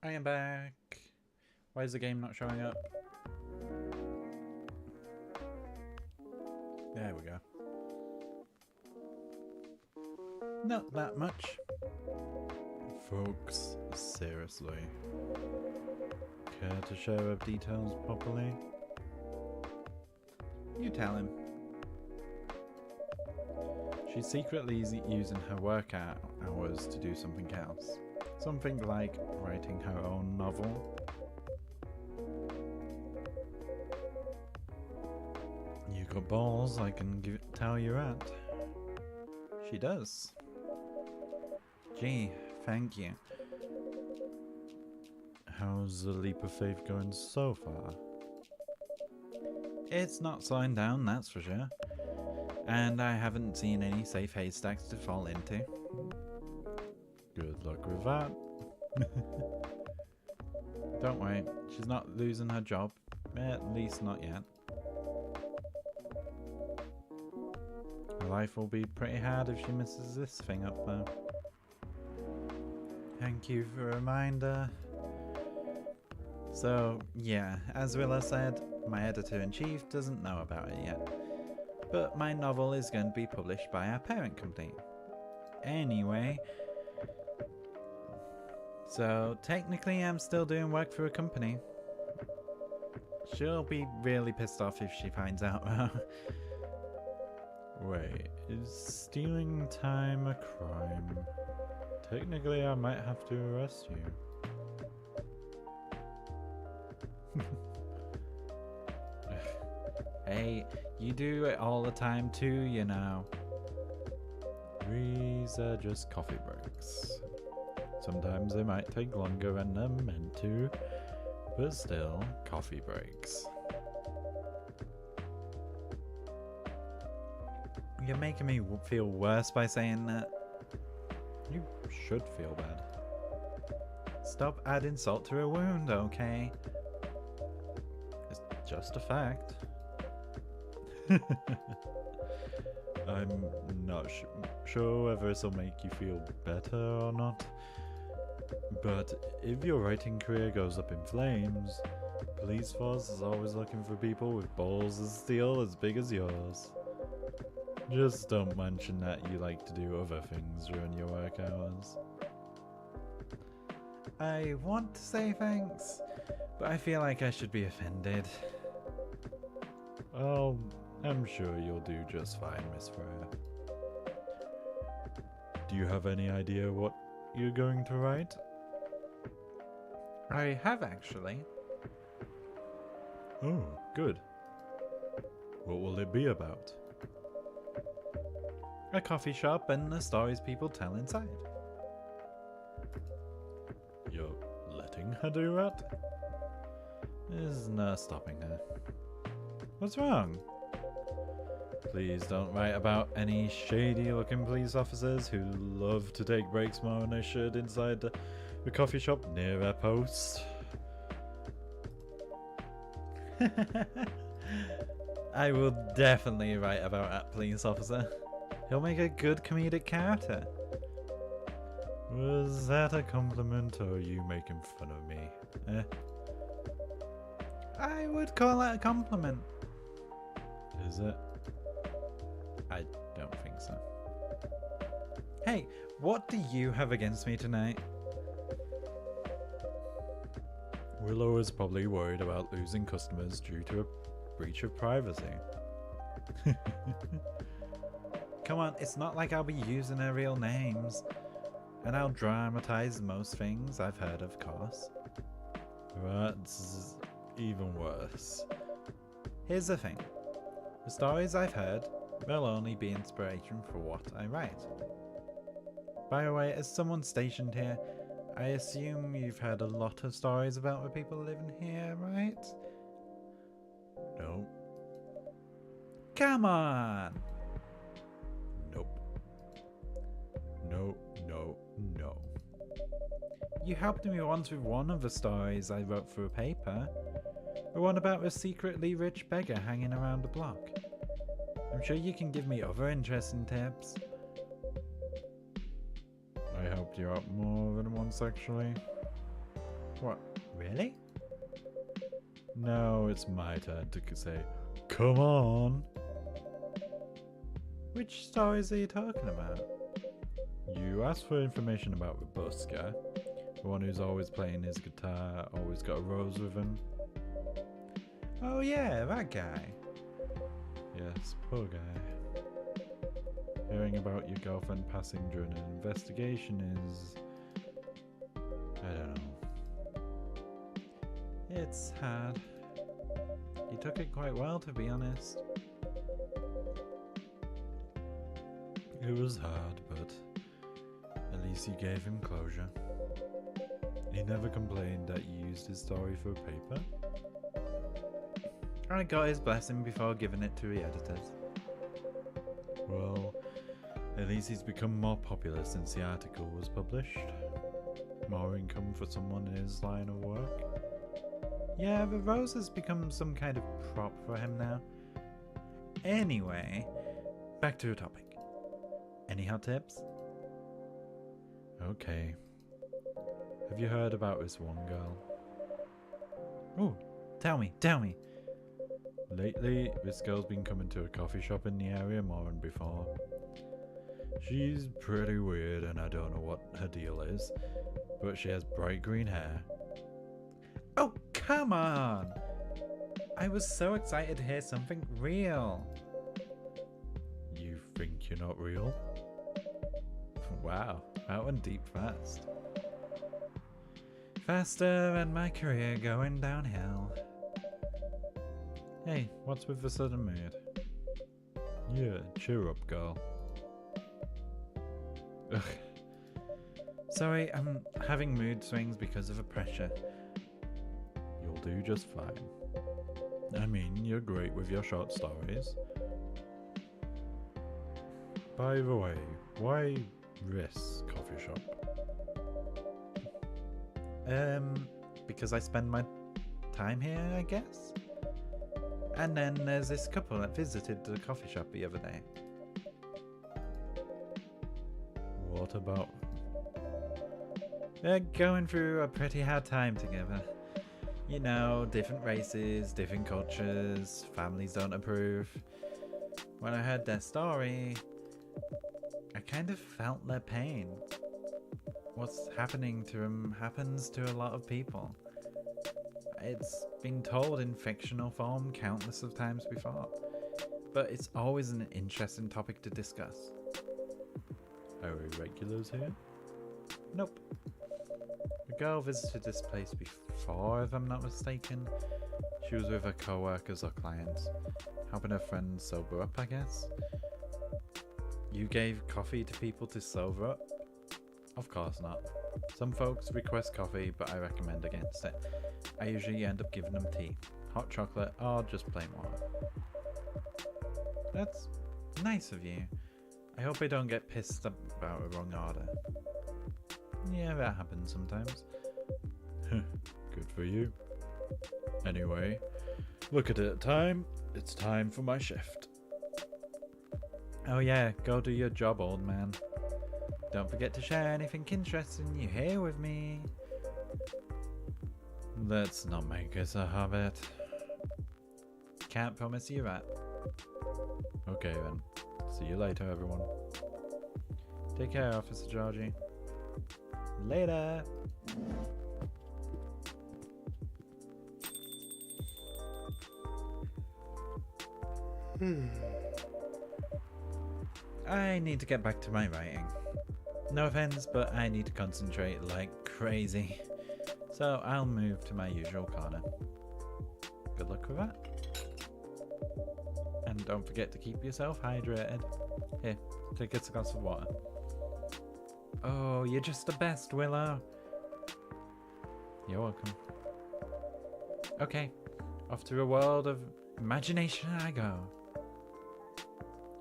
I am back. Why is the game not showing up? There we go. Not that much. Folks, seriously. Care to share up details properly? You tell him. She's secretly using her work hours to do something else. Something like writing her own novel. You got balls, I can tell you that. She does. Gee, thank you. How's the leap of faith going so far? It's not slowing down, that's for sure. And I haven't seen any safe haystacks to fall into. Good luck with that. Don't worry, she's not losing her job. At least not yet. Her life will be pretty hard if she misses this thing up though. Thank you for a reminder. So, yeah, as Willa said, my editor-in-chief doesn't know about it yet. But my novel is going to be published by our parent company. Anyway, so technically I'm still doing work for a company. She'll be really pissed off if she finds out. Wait, is stealing time a crime? Technically I might have to arrest you. Hey, you do it all the time too, you know. These are just coffee breaks. Sometimes they might take longer than they're meant to, but still, coffee breaks. You're making me feel worse by saying that. You should feel bad. Stop adding salt to a wound, okay? It's just a fact. I'm not sure whether this will make you feel better or not, but if your writing career goes up in flames, police force is always looking for people with balls of steel as big as yours. Just don't mention that you like to do other things during your work hours. I want to say thanks, but I feel like I should be offended. Well, I'm sure you'll do just fine, Miss Freya. Do you have any idea what you're going to write? I have, actually. Oh, good. What will it be about? A coffee shop and the stories people tell inside. You're letting her do that? There's no stopping her. What's wrong? Please don't write about any shady looking police officers who love to take breaks more than they should inside the coffee shop near their post. I will definitely write about that police officer. He'll make a good comedic character. Was that a compliment or are you making fun of me? I would call that a compliment. Is it? I don't think so. Hey, what do you have against me tonight? Willow is probably worried about losing customers due to a breach of privacy. Come on, it's not like I'll be using their real names. And I'll dramatize most things I've heard, of course. That's even worse. Here's the thing. The stories I've heard will only be inspiration for what I write. By the way, as someone stationed here, I assume you've heard a lot of stories about the people living here, right? No. Come on! Nope. No, no, no. You helped me once with one of the stories I wrote for a paper. The one about a secretly rich beggar hanging around the block. I'm sure you can give me other interesting tips. I helped you out more than once, actually. What? Really? No, it's my turn to say, come on. Which stories are you talking about? You asked for information about Robuska, the one who's always playing his guitar, always got a rose with him. Oh yeah, that guy. Yes, poor guy. Hearing about your girlfriend passing during an investigation is... I don't know. It's hard. He took it quite well, to be honest. It was hard, but at least you gave him closure. He never complained that you used his story for a paper. I got his blessing before giving it to the editors. Well, at least he's become more popular since the article was published. More income for someone in his line of work. Yeah, the rose has become some kind of prop for him now. Anyway, back to the topic. Any hot tips? Okay. Have you heard about this one girl? Oh, tell me. Lately, this girl's been coming to a coffee shop in the area more than before. She's pretty weird and I don't know what her deal is, but she has bright green hair. Oh, come on! I was so excited to hear something real. You think you're not real? Wow, that went deep fast. Faster than my career going downhill. Hey, what's with the sudden mood? Yeah, cheer up, girl. Ugh. Sorry, I'm having mood swings because of the pressure. You'll do just fine. I mean, you're great with your short stories. By the way, why this coffee shop? Because I spend my time here, I guess? And then there's this couple that visited the coffee shop the other day. What about? They're going through a pretty hard time together. You know, different races, different cultures, families don't approve. When I heard their story, I kind of felt their pain. What's happening to them happens to a lot of people. It's been told in fictional form countless of times before, but it's always an interesting topic to discuss. Are we regulars here? Nope. The girl visited this place before, if I'm not mistaken. She was with her co-workers or clients, helping her friends sober up, I guess. You gave coffee to people to sober up? Of course not. Some folks request coffee, but I recommend against it. I usually end up giving them tea, hot chocolate, or just plain water. That's nice of you. I hope I don't get pissed about a wrong order. Yeah, that happens sometimes. Good for you. Anyway, look at it, time. It's time for my shift. Oh yeah, go do your job, old man. Don't forget to share anything interesting you hear with me. Let's not make this a habit. Can't promise you that. Okay then. See you later, everyone. Take care, Officer Georgie. Later. I need to get back to my writing. No offense, but I need to concentrate like crazy. So I'll move to my usual corner. Good luck with that. And don't forget to keep yourself hydrated. Here, take a glass of water. Oh, you're just the best, Willow. You're welcome. Okay, off to a world of imagination I go.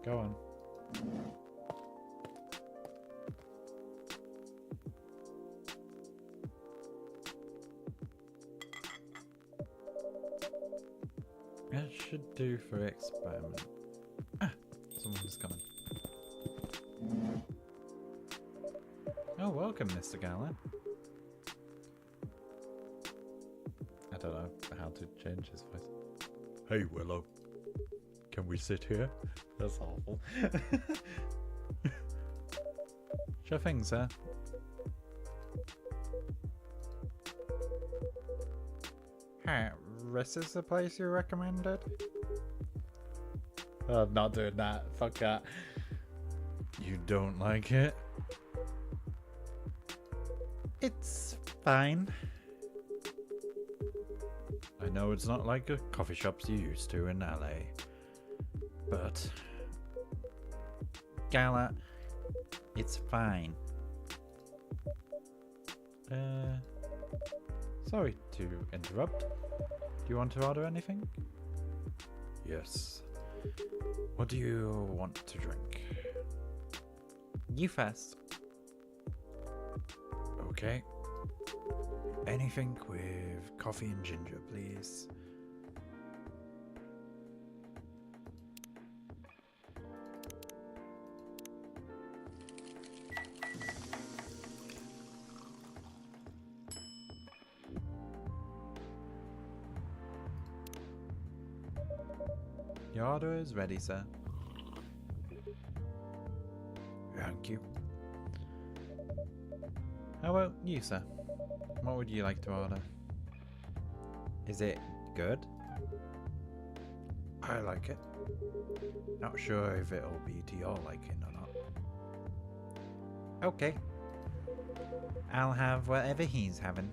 Go on. That should do for experiment. Ah, someone's coming. Oh, welcome, Mr. Gallon. to change his voice. Hey, Willow. Can we sit here? That's awful. Sure thing, sir. Hey, this is the place you recommended? I'm not doing that. Fuck that. You don't like it? It's fine. I know it's not like the coffee shops you used to in LA, but Gala, it's fine. Sorry to interrupt. Do you want to order anything? Yes. What do you want to drink? You first. Okay. Anything with coffee and ginger, please. Your order is ready, sir. Thank you. How about you, sir? What would you like to order? Is it good? I like it. Not sure if it'll be to your liking or not. Okay. I'll have whatever he's having.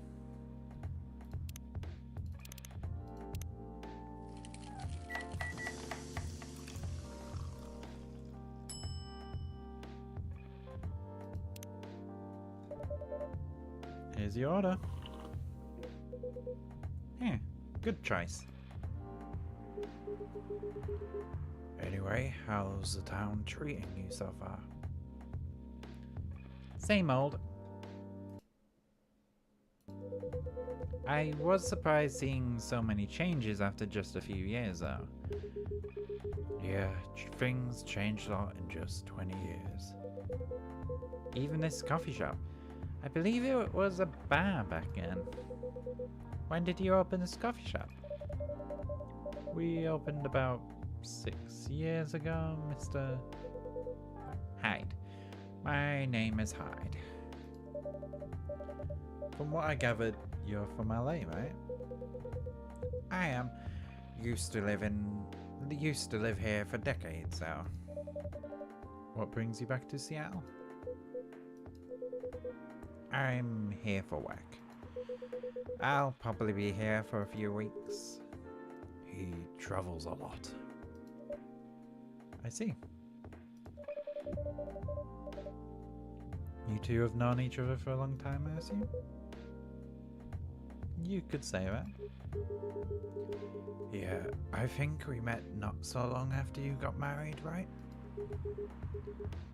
Here's your order. Yeah, good choice. Anyway, how's the town treating you so far? Same old. I was surprised seeing so many changes after just a few years though. Yeah, things changed a lot in just 20 years. Even this coffee shop. I believe it was a bar back then. When did you open this coffee shop? We opened about 6 years ago, Mr. Hyde. My name is Hyde. From what I gathered, you're from LA, right? I am. Used to live here for decades, so. What brings you back to Seattle? I'm here for work. I'll probably be here for a few weeks. He travels a lot. I see. You two have known each other for a long time, I assume? You could say that. Yeah, I think we met not so long after you got married, right?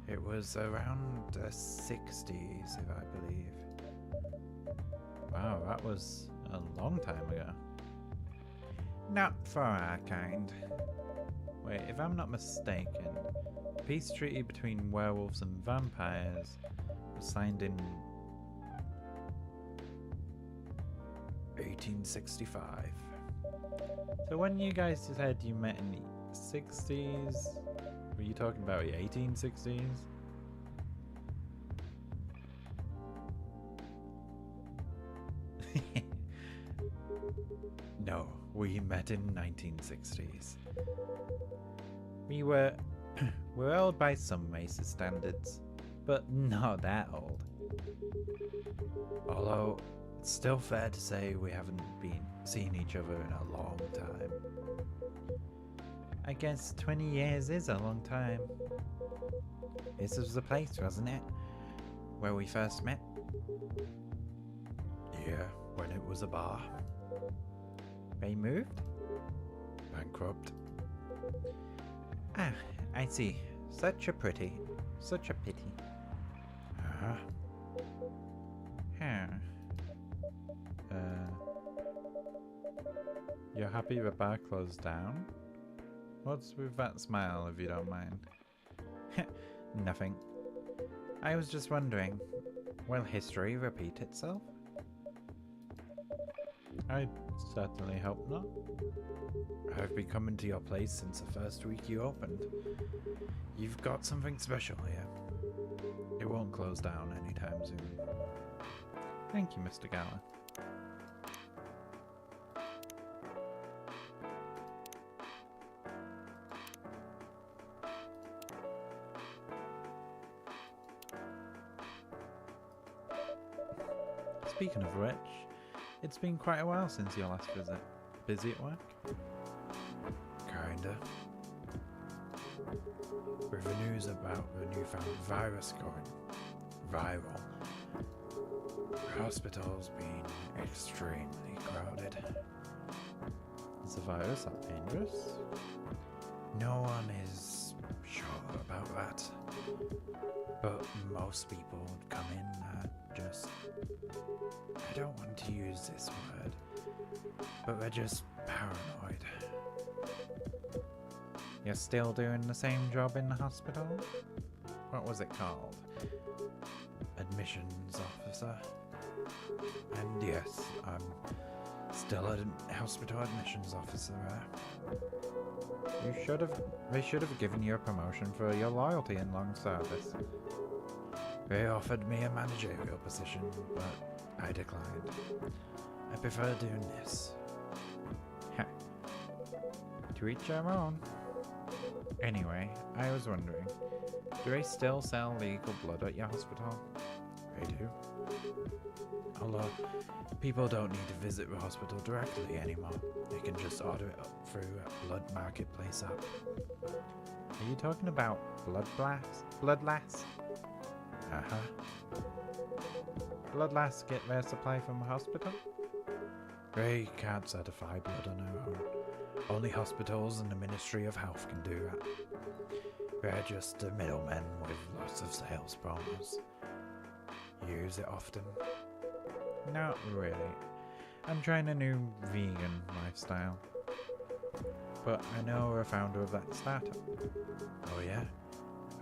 It was around the 60s, if I believe. Wow, that was a long time ago. Not for our kind. Wait, if I'm not mistaken, the peace treaty between werewolves and vampires was signed in 1865. So when you guys said you met in the 60s, were you talking about the 1860s? No, we met in 1960s. We're old by some racist standards, but not that old. Although, it's still fair to say we haven't been seeing each other in a long time. I guess 20 years is a long time. This was the place, wasn't it? Where we first met? Yeah, when it was a bar. They moved? Bankrupt. Ah, I see. Such a pity. Uh-huh. Huh. You're happy the bar closed down? What's with that smile, if you don't mind? Nothing. I was just wondering, will history repeat itself? I'd certainly hope not. I've been coming to your place since the first week you opened. You've got something special here. It won't close down anytime soon. Thank you, Mr. Gower. Speaking of which, it's been quite a while since your last visit. Busy at work? Kinda. With the news about the newfound virus going viral, the hospital's been extremely crowded. Is the virus that dangerous? No one is sure about that. But most people would come in just... I don't want to use this word, but they're just paranoid. You're still doing the same job in the hospital? What was it called? Admissions officer. And yes, I'm still a hospital admissions officer there. They should have given you a promotion for your loyalty and long service. They offered me a managerial position, but I declined. I prefer doing this. To each their own. Anyway, I was wondering, do they still sell legal blood at your hospital? They do. Although, people don't need to visit the hospital directly anymore. They can just order it up through a blood marketplace app. Are you talking about Bloodlass? Uh-huh. Bloodlass get their supply from the hospital? They can't certify blood on their own. Only hospitals and the Ministry of Health can do that. They're just the middlemen with lots of sales promos. Use it often? Not really. I'm trying a new vegan lifestyle. But I know the founder of that startup. Oh yeah?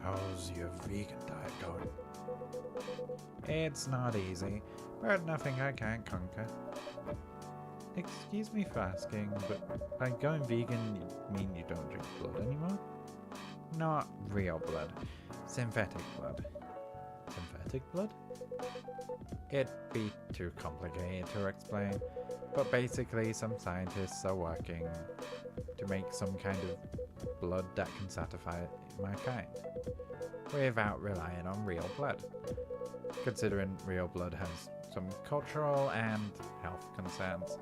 How's your vegan diet going? It's not easy, but nothing I can't conquer. Excuse me for asking, but by going vegan, you mean you don't drink blood anymore? Not real blood. Synthetic blood. Synthetic blood? It'd be too complicated to explain, but basically some scientists are working to make some kind of blood that can satisfy my kind, without relying on real blood, considering real blood has some cultural and health concerns.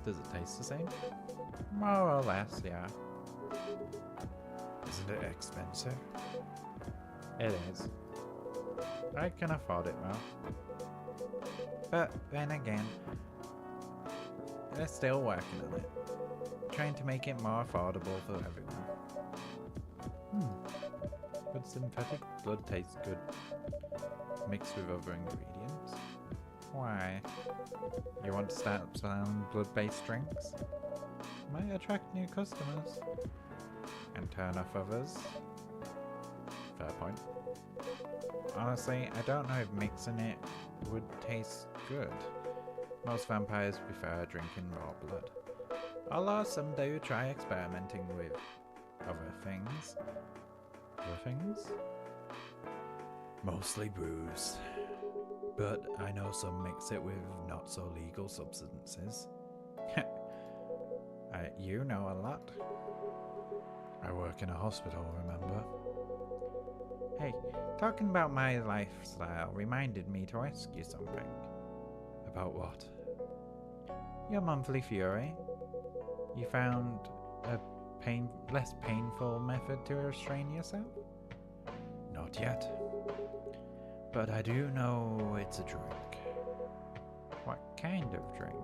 Does it taste the same? More or less, yeah. Isn't it expensive? It is. I can afford it though. But then again, they're still working on it, trying to make it more affordable for everyone. But synthetic blood tastes good, mixed with other ingredients. Why? You want to start selling blood-based drinks? Might attract new customers. And turn off others. Fair point. Honestly, I don't know if mixing it would taste good. Most vampires prefer drinking raw blood. Although some do try experimenting with other things. Other things? Mostly booze. But I know some mix it with not so legal substances. You know a lot. I work in a hospital, remember? Hey, talking about my lifestyle reminded me to ask you something. About what? Your monthly fury. You found a less painful method to restrain yourself? Not yet. But I do know it's a drink. What kind of drink?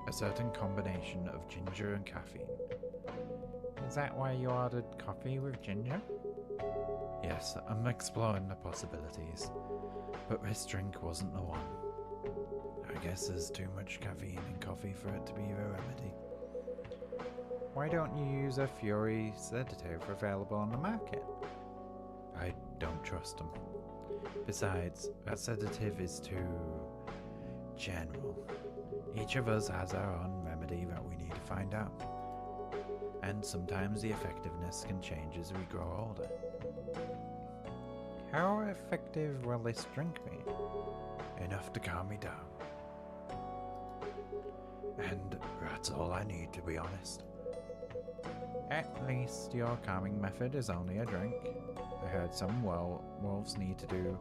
A certain combination of ginger and caffeine. Is that why you ordered coffee with ginger? Yes, I'm exploring the possibilities. But this drink wasn't the one. I guess there's too much caffeine in coffee for it to be the remedy. Why don't you use a Fury sedative available on the market? I don't trust them. Besides, that sedative is too general. Each of us has our own remedy that we need to find out. And sometimes the effectiveness can change as we grow older. How effective will this drink be? Enough to calm me down. And that's all I need, to be honest. At least your calming method is only a drink. I heard some wolves need to do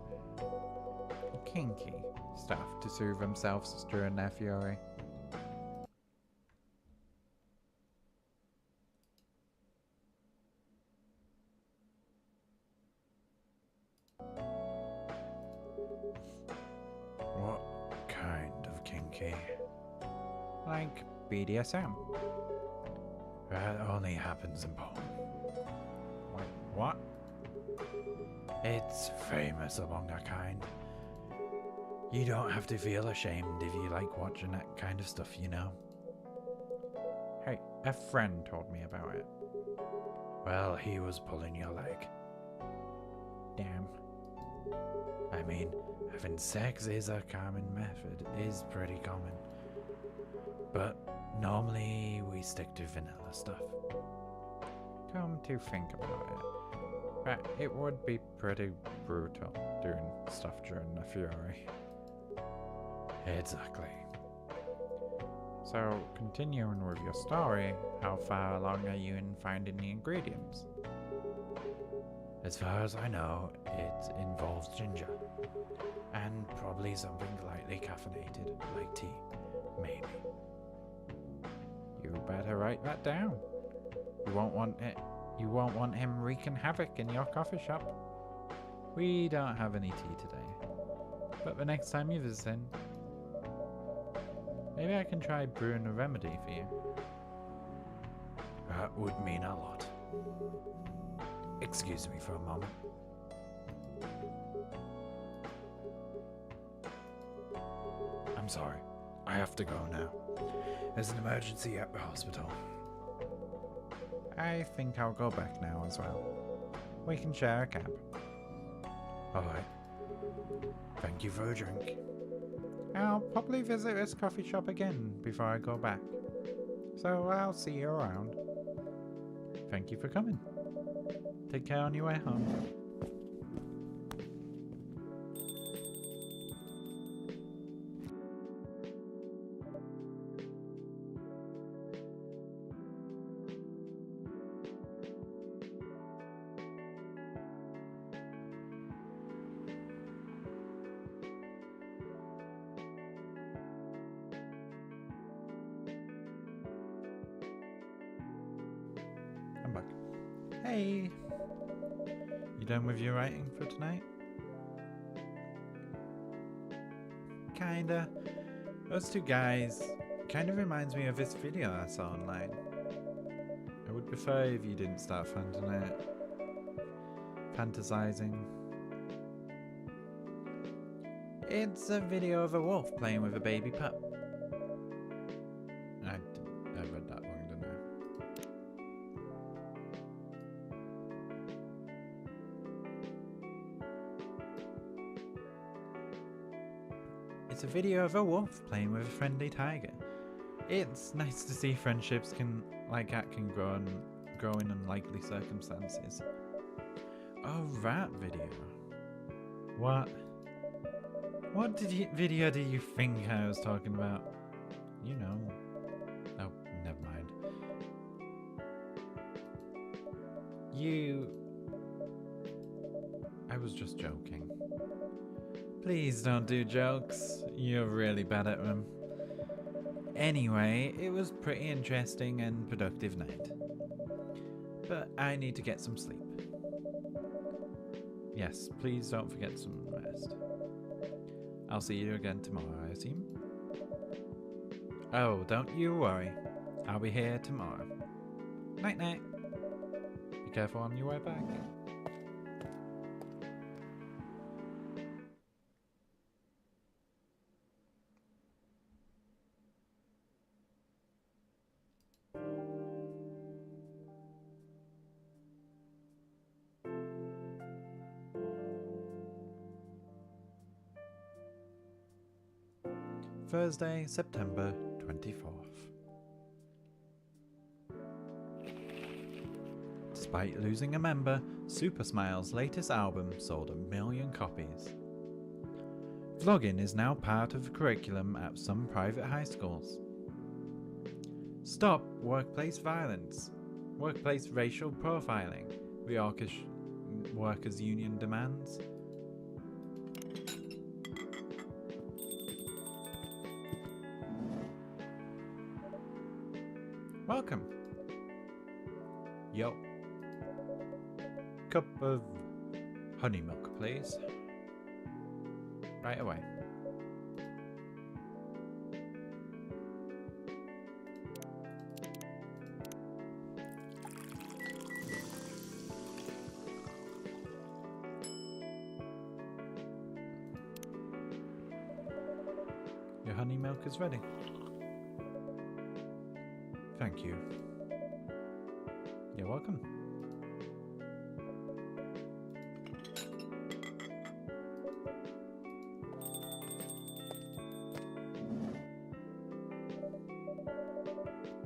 kinky stuff to soothe themselves during their fury. What kind of kinky? Like BDSM? That only happens in porn. Wait, what? It's famous among our kind. You don't have to feel ashamed if you like watching that kind of stuff, you know. Hey, a friend told me about it. Well, he was pulling your leg. Damn. I mean, having sex is a common method, is pretty common. But normally we stick to vanilla stuff. Come to think about it, but it would be pretty brutal doing stuff during the fury. Exactly. So, continuing with your story, how far along are you in finding the ingredients? As far as I know, it involves ginger. And probably something lightly caffeinated, like tea. Maybe. You better write that down. You won't want him wreaking havoc in your coffee shop. We don't have any tea today. But the next time you visit, maybe I can try brewing a remedy for you. That would mean a lot. Excuse me for a moment. I'm sorry. I have to go now. There's an emergency at the hospital. I think I'll go back now as well. We can share a cab. Alright. Thank you for a drink. I'll probably visit this coffee shop again before I go back. So I'll see you around. Thank you for coming. Take care on your way home. I'm back. Hey! You done with your writing for tonight? Kinda. Those two guys kinda reminds me of this video I saw online. I would prefer if you didn't start fantasizing. It's a video of a wolf playing with a baby pup. I read that wrong, didn't I? It's a video of a wolf playing with a friendly tiger. It's nice to see friendships like that can grow in unlikely circumstances. Oh, that video. What video do you think I was talking about? You know. Oh, never mind. I was just joking. Please don't do jokes. You're really bad at them. Anyway, it was pretty interesting and productive night. But I need to get some sleep. Yes, please don't forget some rest. I'll see you again tomorrow, I assume. Oh, don't you worry. I'll be here tomorrow. Night night. Be careful on your way back. Thursday, September 24th. Despite losing a member, Super Smile's latest album sold 1 million copies. Vlogging is now part of the curriculum at some private high schools. Stop workplace violence. Workplace racial profiling. The Workers' Union demands. Welcome. Yo. Cup of honey milk, please. Right away. Your honey milk is ready. Thank you. You're welcome.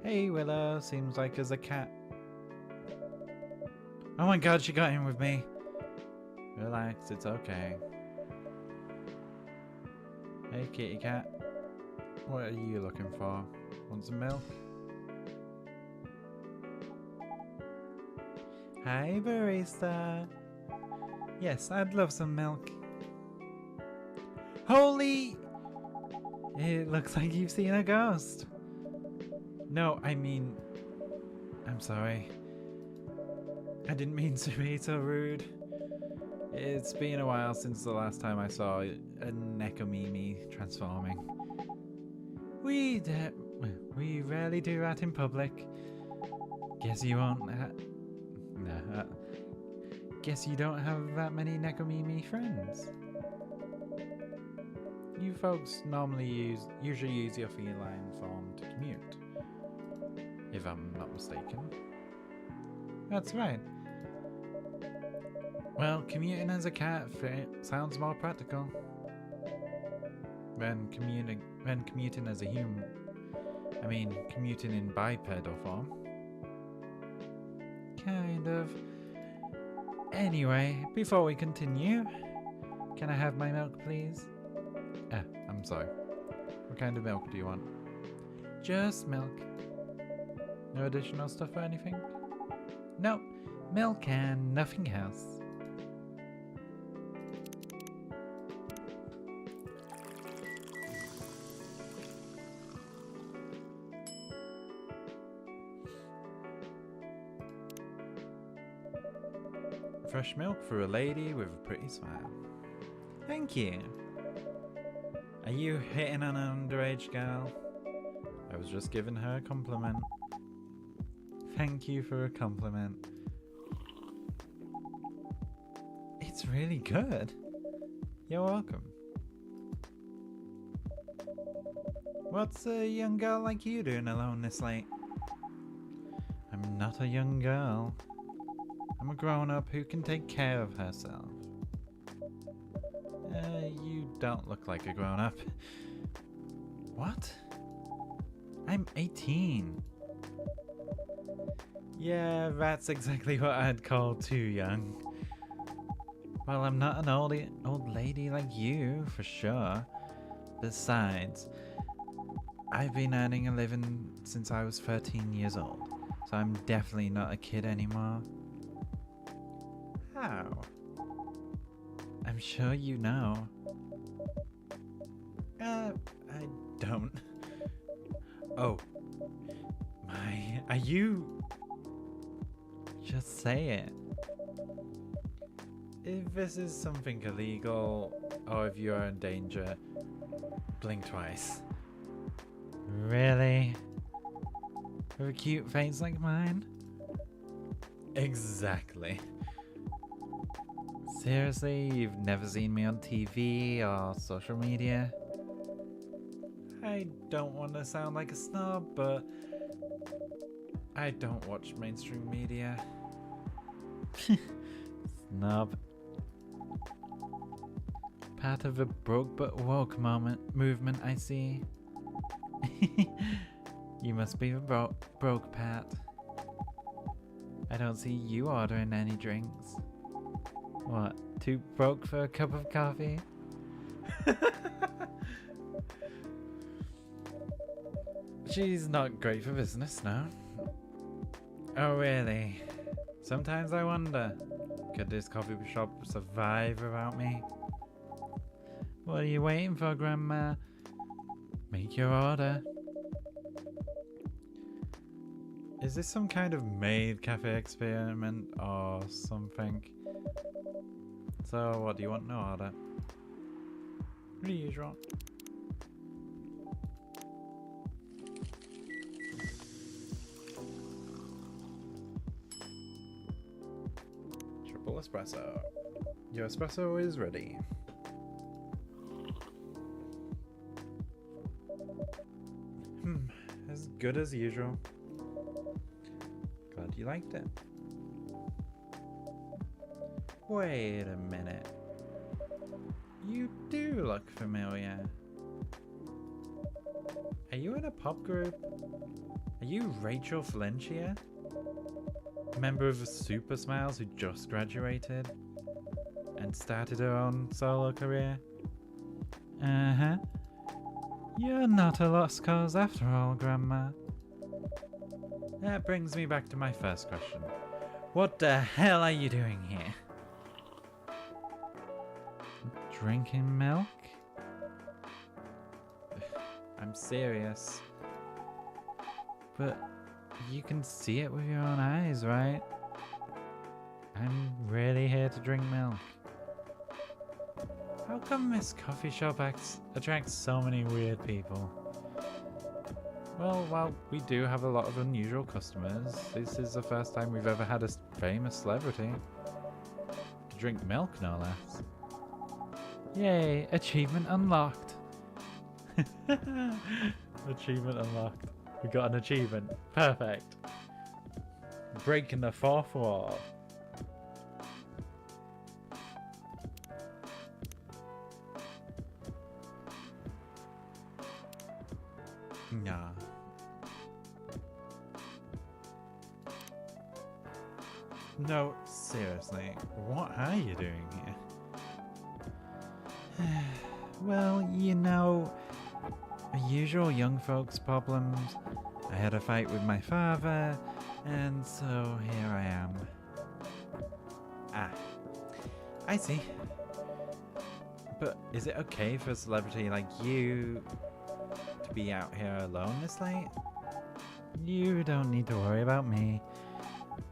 Hey Willow, seems like there's a cat. Oh my god, she got in with me. Relax, it's okay. Hey kitty cat. What are you looking for? Want some milk? Hi barista. Yes, I'd love some milk. Holy! It looks like you've seen a ghost. No, I mean, I'm sorry. I didn't mean to be so rude. It's been a while since the last time I saw a Nekomimi transforming. We rarely do that in public. Guess you won't. Guess you don't have that many Nekomimi friends. You folks usually use your feline form to commute, if I'm not mistaken. That's right. Well, commuting as a cat sounds more practical than commuting as a human. I mean, commuting in bipedal form. Kind of. Anyway, before we continue, can I have my milk, please? I'm sorry. What kind of milk do you want? Just milk. No additional stuff or anything? Nope. Milk and nothing else. Fresh milk for a lady with a pretty smile. Thank you. Are you hitting on an underage girl? I was just giving her a compliment. Thank you for a compliment. It's really good. You're welcome. What's a young girl like you doing alone this late? I'm not a young girl. I'm a grown-up who can take care of herself. You don't look like a grown-up. What? I'm 18. Yeah, that's exactly what I'd call too young. Well, I'm not an old lady like you, for sure. Besides, I've been earning a living since I was 13 years old, so I'm definitely not a kid anymore. How? I'm sure you know. I don't. Oh. Are you... Just say it. If this is something illegal, or if you're in danger, blink twice. Really? With a cute face like mine? Exactly. Seriously, you've never seen me on TV or social media? I don't want to sound like a snob, but I don't watch mainstream media. Snob. Part of a broke but woke movement, I see. You must be a broke Pat. I don't see you ordering any drinks. What, too broke for a cup of coffee? She's not great for business now. Oh really? Sometimes I wonder, could this coffee shop survive without me? What are you waiting for, Grandma? Make your order. Is this some kind of maid cafe experiment or something? So, what do you want to order? The usual. Triple espresso. Your espresso is ready. As good as usual. Glad you liked it. Wait a minute. You do look familiar. Are you in a pop group? Are you Rachel Valencia? Member of the Super Smiles who just graduated and started her own solo career? Uh-huh. You're not a lost cause after all, Grandma. That brings me back to my first question. What the hell are you doing here? Drinking milk? I'm serious. But you can see it with your own eyes, right? I'm really here to drink milk. How come this coffee shop attracts so many weird people? Well, while we do have a lot of unusual customers, this is the first time we've ever had a famous celebrity to drink milk, no less. Yay, achievement unlocked. Achievement unlocked. We got an achievement. Perfect. Breaking the fourth wall. Nah. No, seriously, what are you doing here? Well, you know, usual young folks problems. I had a fight with my father, and so here I am. Ah, I see. But is it okay for a celebrity like you to be out here alone this late? You don't need to worry about me.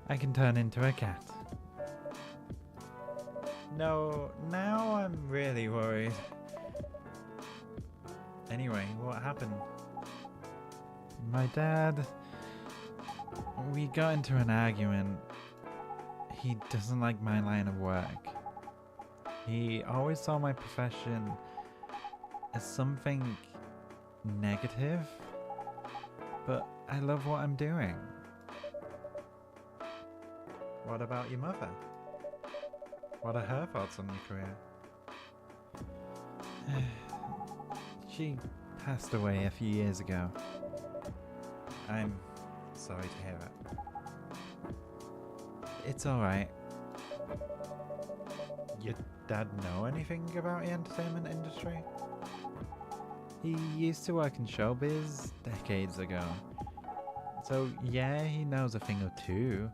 I can turn into a cat. No, now I'm really worried. Anyway, what happened? My dad... We got into an argument. He doesn't like my line of work. He always saw my profession as something negative, but I love what I'm doing. What about your mother? What are her thoughts on your career? She passed away a few years ago. I'm sorry to hear it. It's alright. Your dad know anything about the entertainment industry? He used to work in showbiz decades ago. So yeah, he knows a thing or two.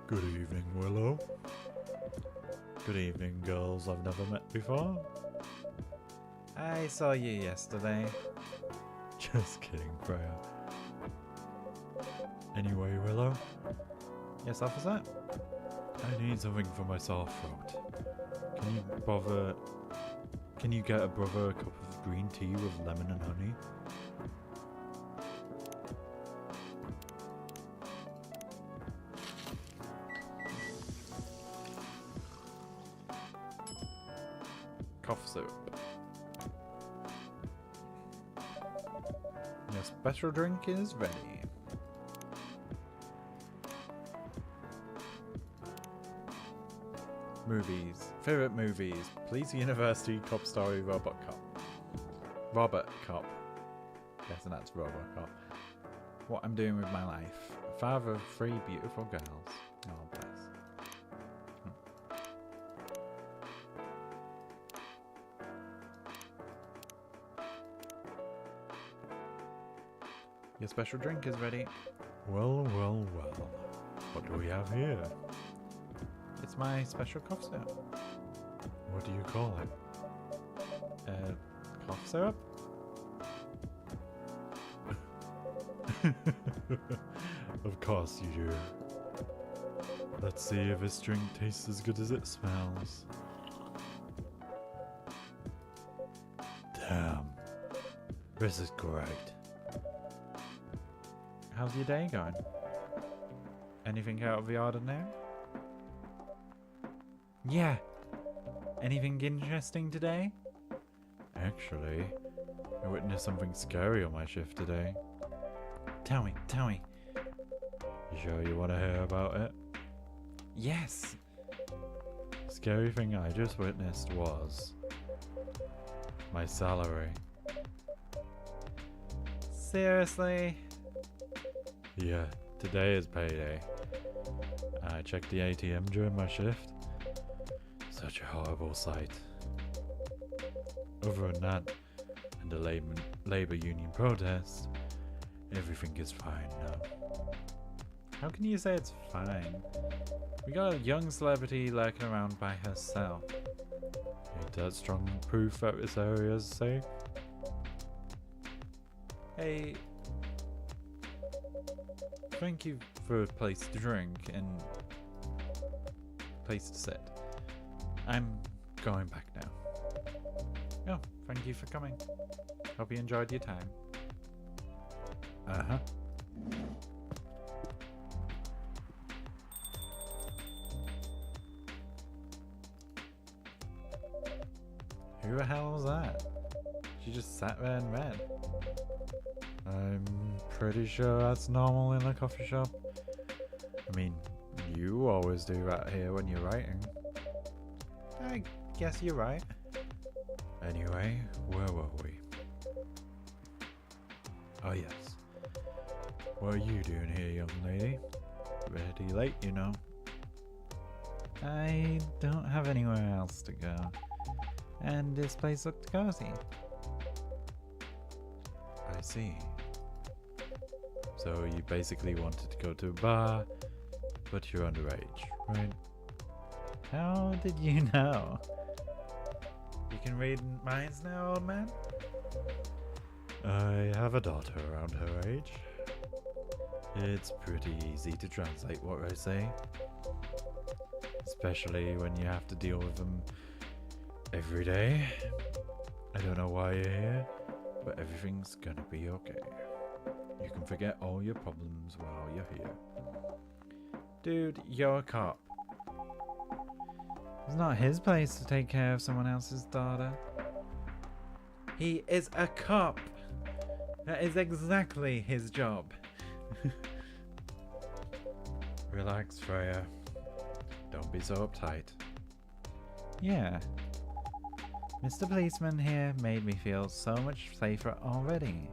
Good evening, Willow. Good evening, girls I've never met before. I saw you yesterday. Just kidding, Freya. Anyway, Willow. Yes, officer? I need something for my sore throat. Can you get a brother a cup of green tea with lemon and honey? Cough syrup. Your special drink is ready. Movies. Favorite movies. Police University, Cop Story, Robot Cop. Robert Cop. Guessing that's Robocop. What I'm doing with my life. Father of 3 beautiful girls. Oh, bless. Your special drink is ready. Well, well, well. What do we have here? It's my special cough syrup. What do you call it? Cough syrup? Of course you do. Let's see if this drink tastes as good as it smells. Damn. This is great. How's your day going? Anything out of the ordinary? Yeah. Anything interesting today? Actually, I witnessed something scary on my shift today. Tell me, tell me. You sure you want to hear about it? Yes. Scary thing I just witnessed was my salary. Seriously? Yeah, today is payday. I checked the ATM during my shift. Such a horrible sight. Other than that, and the labor union protest, everything is fine now. How can you say it's fine? We got a young celebrity lurking around by herself. Ain't that strong proof that this area is safe? Hey, thank you for a place to drink and place to sit. I'm going back now. Oh, thank you for coming. Hope you enjoyed your time. Uh-huh. Who the hell was that? She just sat there and read. I'm pretty sure that's normal in a coffee shop. I mean, you always do that here when you're writing. I guess you're right. Anyway, where were we? Oh yes. What are you doing here, young lady? Pretty late, you know. I don't have anywhere else to go. And this place looked cozy. I see. So you basically wanted to go to a bar, but you're underage, right? How did you know? You can read minds now, old man? I have a daughter around her age. It's pretty easy to translate what I say. Especially when you have to deal with them every day. I don't know why you're here, but everything's gonna be okay. You can forget all your problems while you're here. Dude, you're a cop. It's not his place to take care of someone else's daughter. He is a cop. That is exactly his job. Relax, Freya. Don't be so uptight. Yeah. Mr. Policeman here made me feel so much safer already.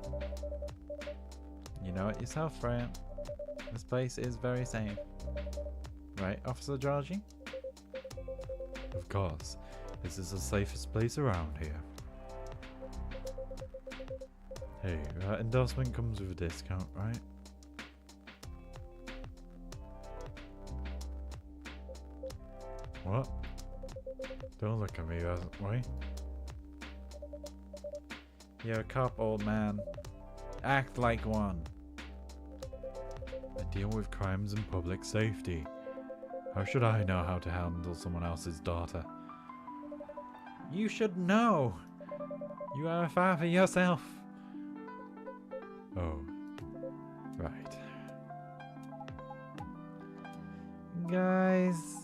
You know it yourself, Freya. This place is very safe. Right, Officer Georgie? Of course. This is the safest place around here. Hey, that endorsement comes with a discount, right? What? Don't look at me that way. You're a cop, old man. Act like one. I deal with crimes and public safety. How should I know how to handle someone else's daughter? You should know! You are a father yourself. Oh, right. Guys,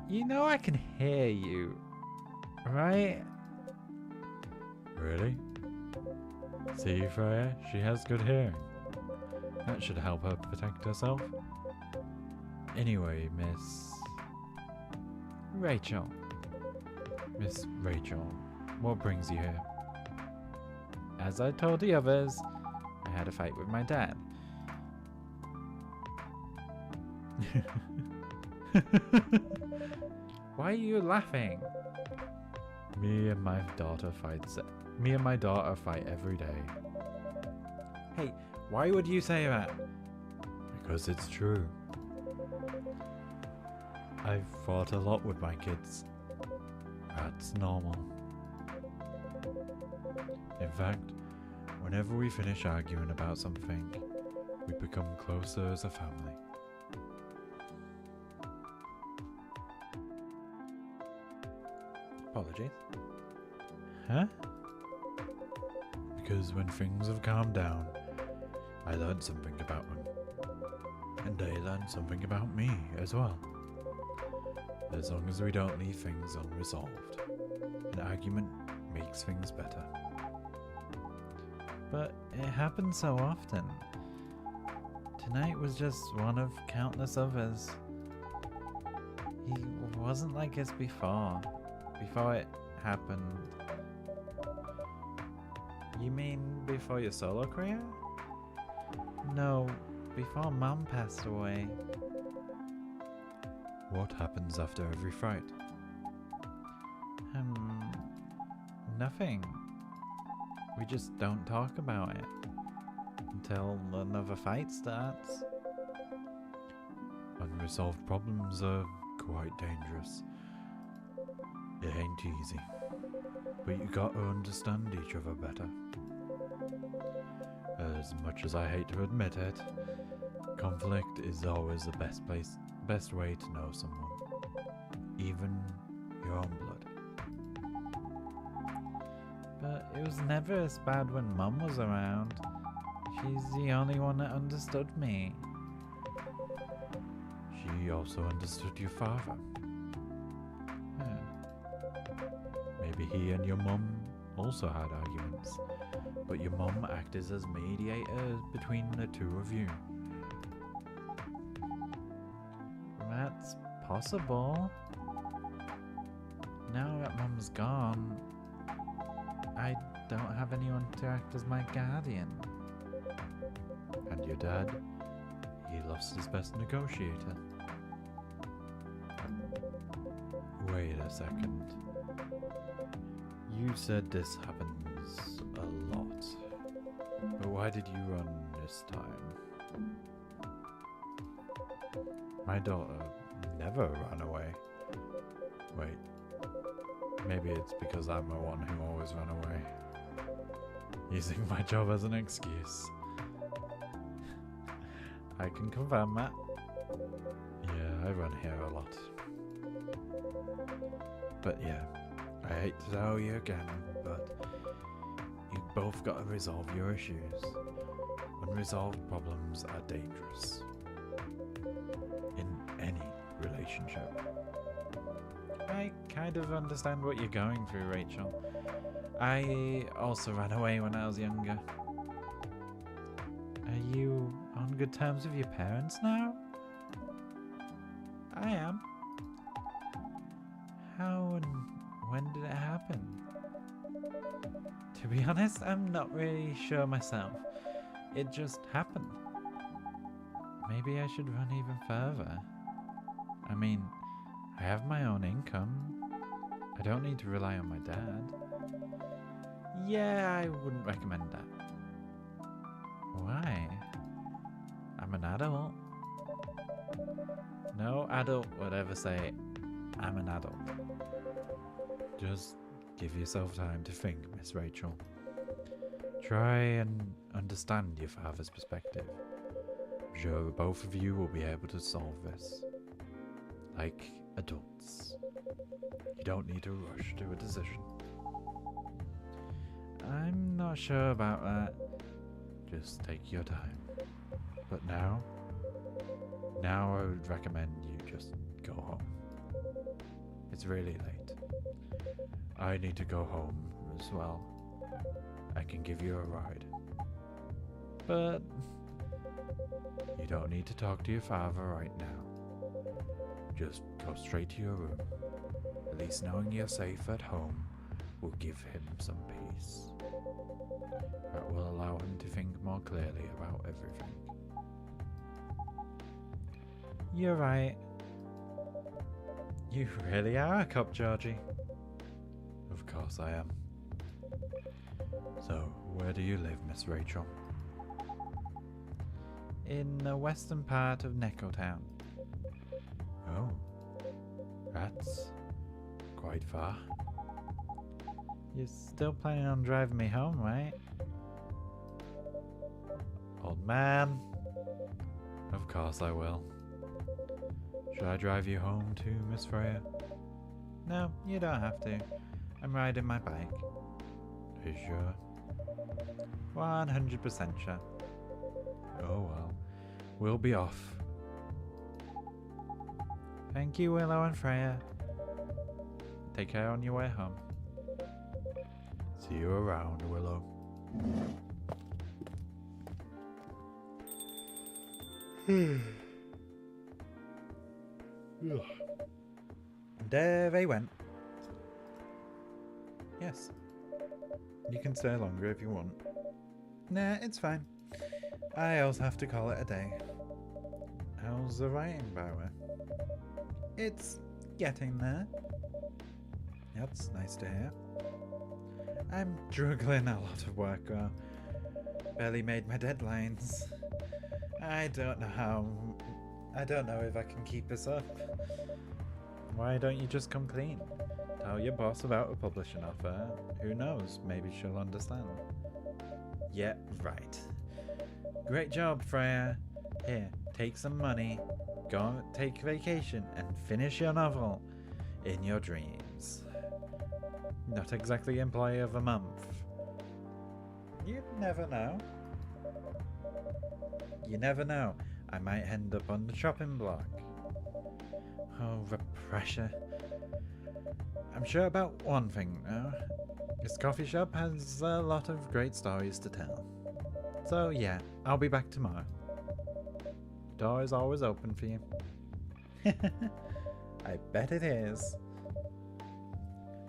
you know I can hear you, right? Really? See, Freya, she has good hearing. That should help her protect herself. Anyway, miss... Rachel. Miss Rachel, what brings you here? As I told the others, I had a fight with my dad. Why are you laughing? Me and my daughter fight every day. Hey, why would you say that? Because it's true. I've fought a lot with my kids. That's normal. In fact, whenever we finish arguing about something, we become closer as a family. Apologies. Huh? Because when things have calmed down, I learned something about them. And they learned something about me as well. As long as we don't leave things unresolved, an argument makes things better. But it happens so often. Tonight was just one of countless others. He wasn't like this before it happened. You mean before your solo career? No, before Mum passed away. What happens after every fight? Nothing. We just don't talk about it until another fight starts. Unresolved problems are quite dangerous. It ain't easy, but you gotta understand each other better. As much as I hate to admit it, conflict is always the best way to know someone, even your own blood. But it was never as bad when Mum was around. She's the only one that understood me. She also understood your father. Maybe he and your mum also had arguments, but your mum acted as mediator between the two of you. That's possible. Now that Mum's gone, I don't have anyone to act as my guardian. And your dad, he lost his best negotiator. Wait a second. You said this happens a lot, but why did you run this time? My daughter never ran away. Wait, maybe it's because I'm the one who always ran away, using my job as an excuse. I can confirm that. Yeah, I run here a lot. But yeah, I hate to tell you again, but you both got to resolve your issues. Unresolved problems are dangerous. In any relationship. I kind of understand what you're going through, Rachel. I also ran away when I was younger. Are you on good terms with your parents now? I am. How and when did it happen? To be honest, I'm not really sure myself. It just happened. Maybe I should run even further. I mean, I have my own income. I don't need to rely on my dad. Yeah, I wouldn't recommend that. Why? I'm an adult. No adult would ever say, I'm an adult. Just give yourself time to think, Miss Rachel. Try and understand your father's perspective. I'm sure both of you will be able to solve this. Like adults. You don't need to rush to a decision. I'm not sure about that. Just take your time. But now I would recommend you just go home. It's really late. I need to go home as well. I can give you a ride. But you don't need to talk to your father right now. Just go straight to your room. At least knowing you're safe at home will give him some peace. That will allow him to think more clearly about everything. You're right. You really are a cop, Georgie. Of course I am. So, where do you live, Miss Rachel? In the western part of Neckotown. Oh, that's quite far. You're still planning on driving me home, right? Old man. Of course I will. Should I drive you home too, Miss Freya? No, you don't have to. I'm riding my bike. Are you sure? 100% sure. Oh well. We'll be off. Thank you, Willow and Freya. Take care on your way home. See you around, Willow. And there they went. Yes. You can stay longer if you want. Nah, it's fine. I also have to call it a day. How's the writing, by the way? It's getting there. That's nice to hear. I'm juggling a lot of work. Barely made my deadlines. I don't know if I can keep this up. Why don't you just come clean? Tell your boss about a publishing offer. Who knows? Maybe she'll understand. Yeah, right. Great job, Freya. Here, take some money. Go take vacation and finish your novel in your dreams. Not exactly Employee of the Month. You never know. You never know. I might end up on the chopping block. Oh, the pressure. I'm sure about one thing, though. This coffee shop has a lot of great stories to tell. So, yeah, I'll be back tomorrow. The door is always open for you. I bet it is.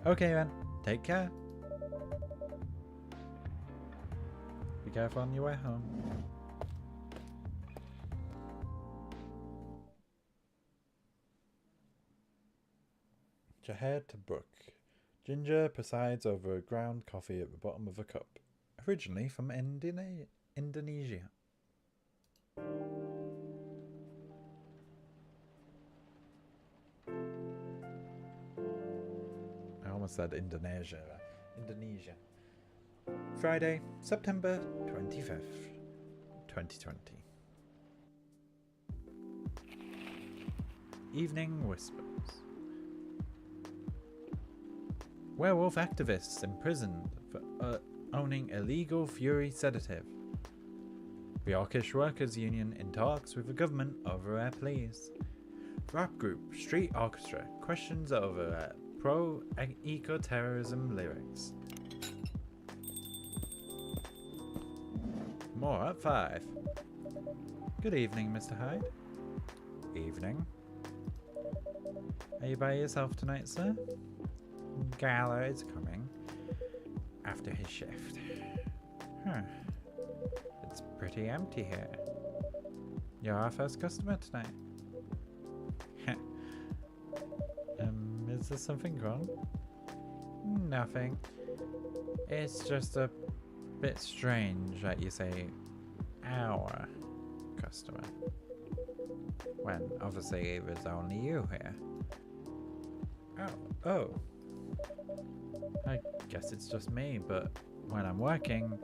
Okay, then. Take care. Be careful on your way home. Jahed to Brook. Ginger presides over ground coffee at the bottom of a cup, originally from Indonesia. I almost said Indonesia. Indonesia. Friday, September 25th, 2020. Evening Whispers. Werewolf activists imprisoned for owning illegal Fury sedative. The Orcish Workers Union in talks with the government over their pleas. Rap group Street Orchestra questions over pro-eco-terrorism lyrics. More at 5. Good evening, Mr. Hyde. Evening. Are you by yourself tonight, sir? Gala is coming after his shift. Huh. It's pretty empty here. You're our first customer tonight. Is there something wrong? Nothing. It's just a bit strange that you say our customer when obviously it was only you here. Oh. I guess it's just me, but when I'm working,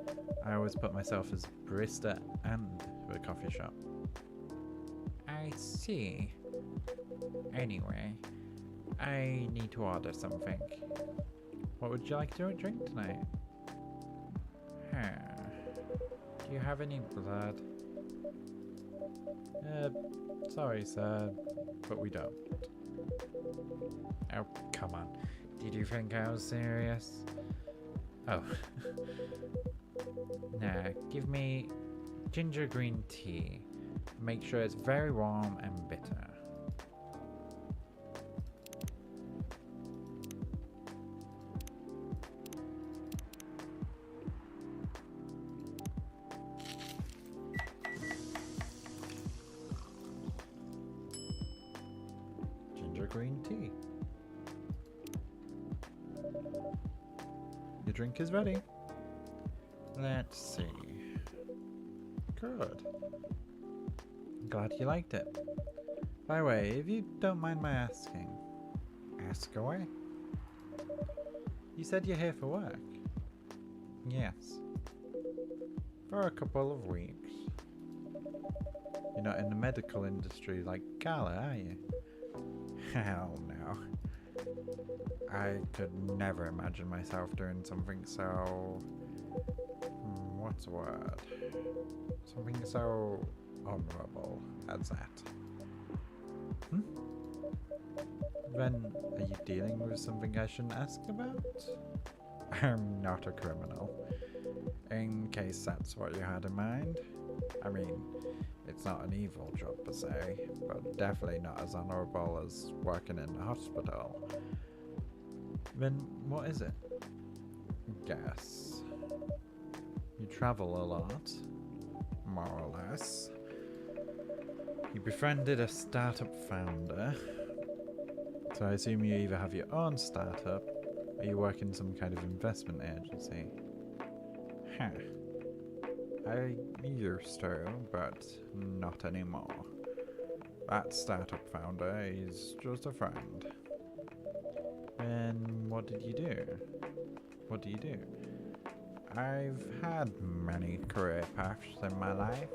I always put myself as barista and the coffee shop. I see. Anyway, I need to order something. What would you like to drink tonight? Do you have any blood? Sorry, sir, but we don't. Oh, come on. Did you think I was serious? Oh. Nah, give me ginger green tea. Make sure it's very warm and bitter. green tea. Your drink is ready. Let's see. Good. Glad you liked it. By the way, if you don't mind my asking, ask away. You said you're here for work? Yes. For a couple of weeks. You're not in the medical industry like Gala, are you? Hell no. I could never imagine myself doing something so... what's the word? Something so honourable as that. Then, are you dealing with something I shouldn't ask about? I'm not a criminal. In case that's what you had in mind. I mean, it's not an evil job per se, but definitely not as honourable as working in a hospital. Then what is it? Guess. You travel a lot, more or less. You befriended a startup founder, so I assume you either have your own startup or you work in some kind of investment agency. Huh. I used to, but not anymore. That startup founder is just a friend. And what did you do? What do you do? I've had many career paths in my life.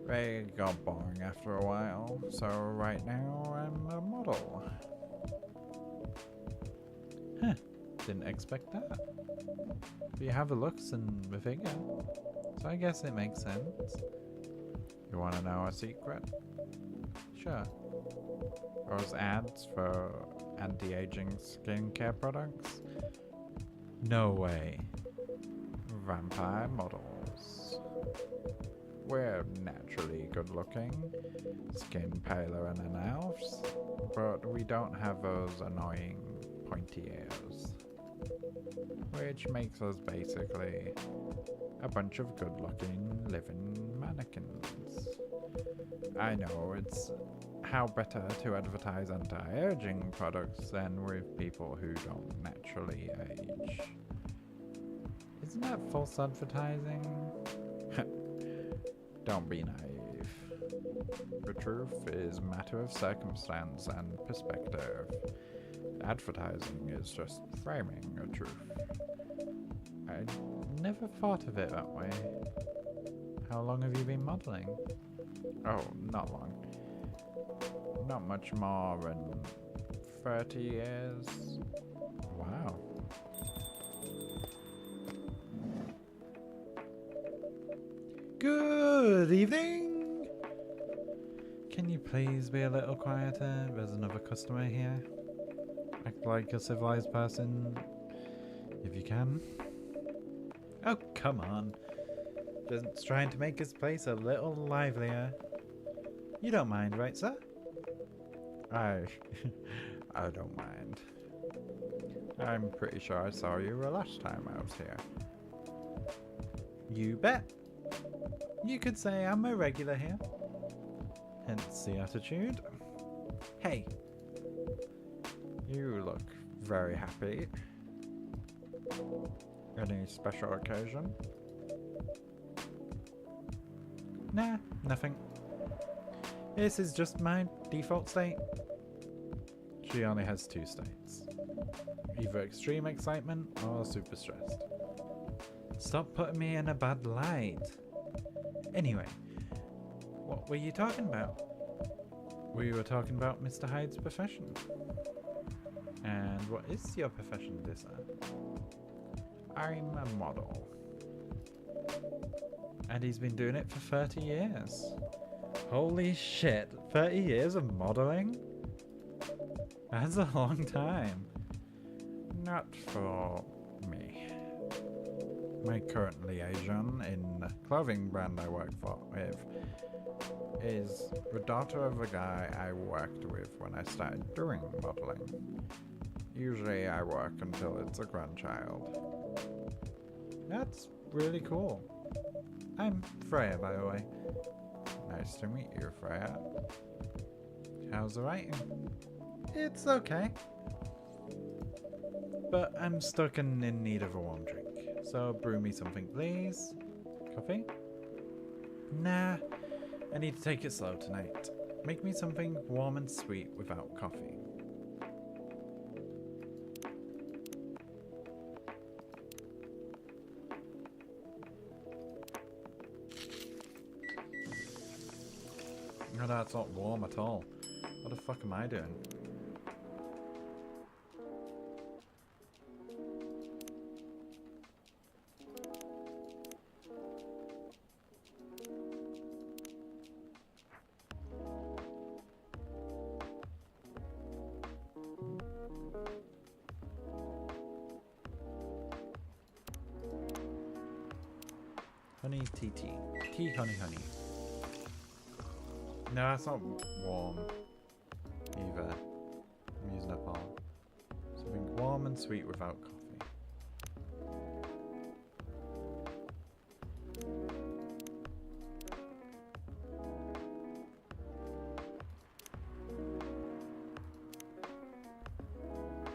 They got boring after a while, so right now I'm a model. Huh, didn't expect that. But you have the looks and the figure, so I guess it makes sense. You wanna know a secret? Sure. Those ads for anti-aging skincare products? No way. Vampire models. We're naturally good looking, skin paler than an elf's, but we don't have those annoying pointy ears. Which makes us basically a bunch of good looking living mannequins. I know, it's how better to advertise anti-aging products than with people who don't naturally age. Isn't that false advertising? Don't be naive. The truth is a matter of circumstance and perspective. Advertising is just framing a truth. I never thought of it that way. How long have you been modeling? Oh, not long. Not much more than 30 years. Wow. Good evening! Can you please be a little quieter? There's another customer here. Act like a civilized person, if you can. Oh, come on. Just trying to make this place a little livelier. You don't mind, right, sir? I don't mind. I'm pretty sure I saw you the last time I was here. You bet. You could say I'm a regular here. Hence the attitude. Hey. You look very happy. Any special occasion? Nah, nothing. This is just my default state. She only has 2 states. Either extreme excitement or super stressed. Stop putting me in a bad light. Anyway, what were you talking about? We were talking about Mr. Hyde's profession. And what is your profession, dear sir? I'm a model. And he's been doing it for 30 years. Holy shit, 30 years of modeling? That's a long time. Not for me. My current liaison in the clothing brand I work with is the daughter of a guy I worked with when I started doing modeling. Usually I work until it's a grandchild. That's really cool. I'm Freya, by the way. Nice to meet you, Freya. How's the writing? It's okay. But I'm stuck and in need of a warm drink. So brew me something, please. Coffee? Nah, I need to take it slow tonight. Make me something warm and sweet without coffee. No, that's not warm at all. What the fuck am I doing? Honey tea tea. Tea honey honey. No, that's not warm either. I'm using up all. Something warm and sweet without coffee.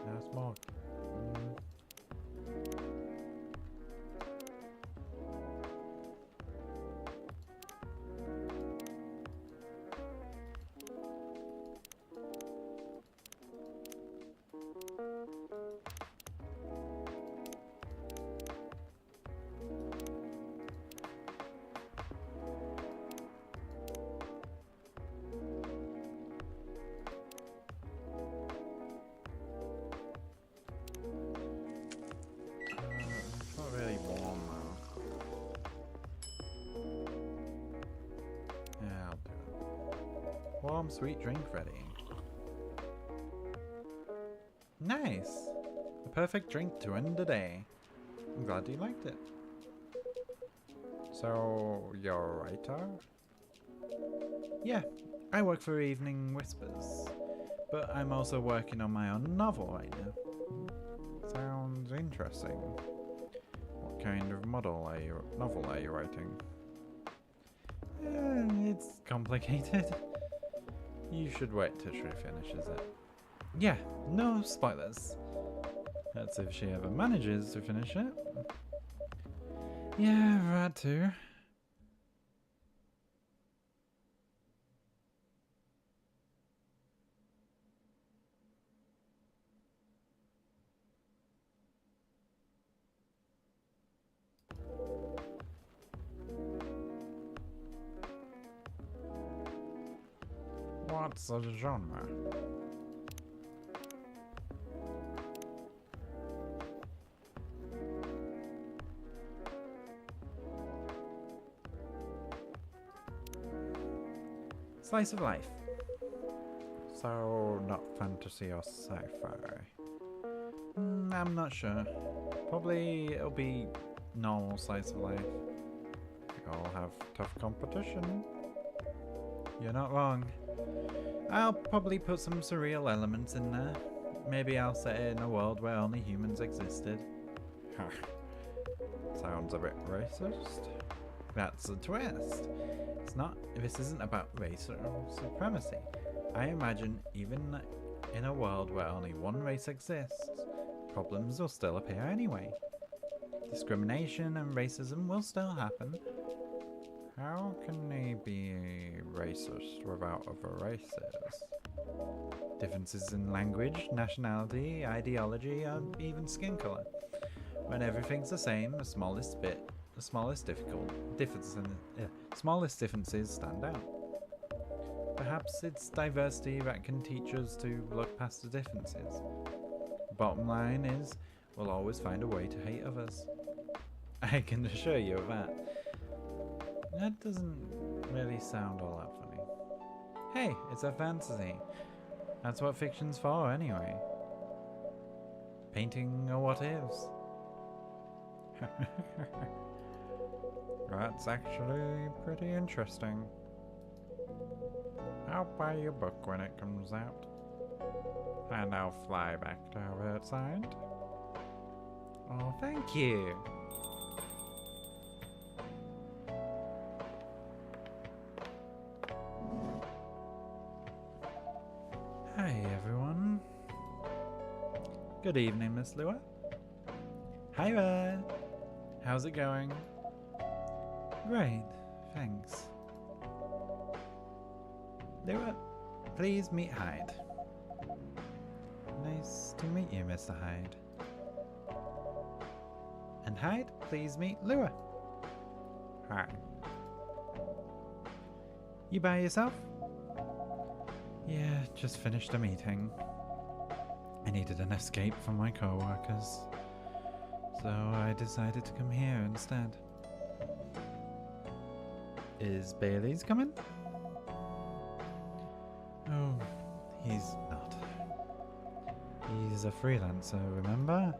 No, it's more. It's not really warm though. Yeah, I'll do it. Warm, sweet drink ready. Nice! The perfect drink to end the day. I'm glad you liked it. So, you're a writer? Yeah, I work for Evening Whispers. But I'm also working on my own novel right now. Sounds interesting. What kind of novel are you writing? It's complicated. You should wait till she finishes it. Yeah, no spoilers. That's if she ever manages to finish it. Yeah, that too. What's the genre? Slice of life. So, not fantasy or sci-fi. I'm not sure. Probably it'll be normal slice of life. I'll have tough competition. You're not wrong. I'll probably put some surreal elements in there. Maybe I'll set it in a world where only humans existed. Sounds a bit racist. That's a twist. It's not. This isn't about race or supremacy. I imagine even in a world where only one race exists, problems will still appear anyway. Discrimination and racism will still happen. How can they be racist without other races? Differences in language, nationality, ideology, and even skin color. When everything's the same, the smallest differences stand out. Perhaps it's diversity that can teach us to look past the differences. Bottom line is, we'll always find a way to hate others. I can assure you of that. That doesn't really sound all that funny. Hey, it's a fantasy. That's what fiction's for anyway. Painting a what ifs. That's actually pretty interesting. I'll buy your book when it comes out. And I'll fly back to have it signed. Oh, thank you. Hi everyone. Good evening, Miss Lua. Hi there. How's it going? Great, thanks. Lua, please meet Hyde. Nice to meet you, Mr. Hyde. And Hyde, please meet Lua. Hi. You by yourself? Yeah, just finished a meeting. I needed an escape from my co-workers, so I decided to come here instead. Is Bailey's coming? Oh, he's not. He's a freelancer, remember?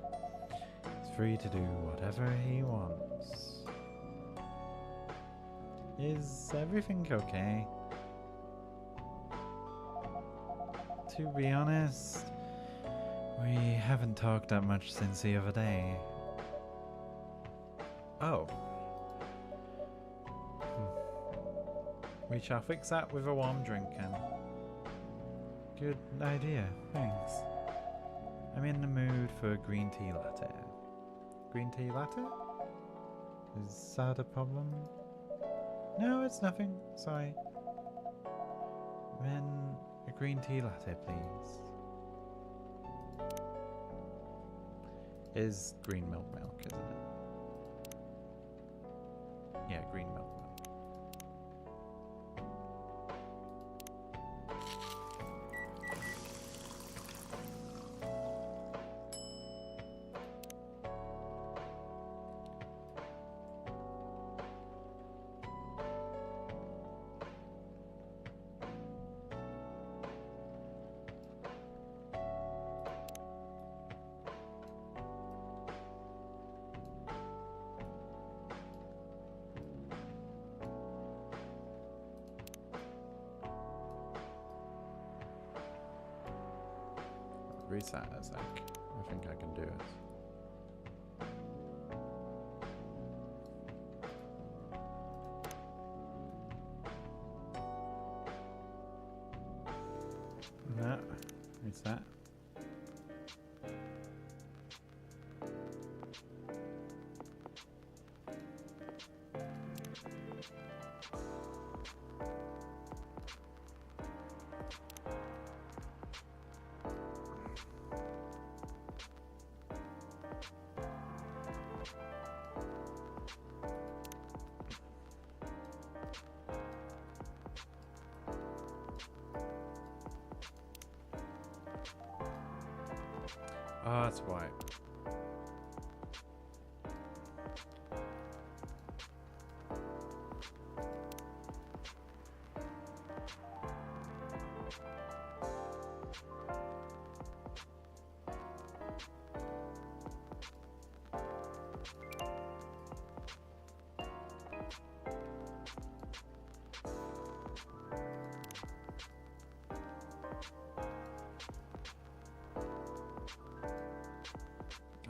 He's free to do whatever he wants. Is everything okay? To be honest, we haven't talked that much since the other day. Oh. We shall fix that with a warm drink and... Good idea, thanks. I'm in the mood for a green tea latte. Green tea latte? Is that a problem? No, it's nothing, sorry. Then a green tea latte, please. Is green milk, isn't it? Yeah, green milk. Reset a sec. I think I can do it. No, reset. Oh, that's why.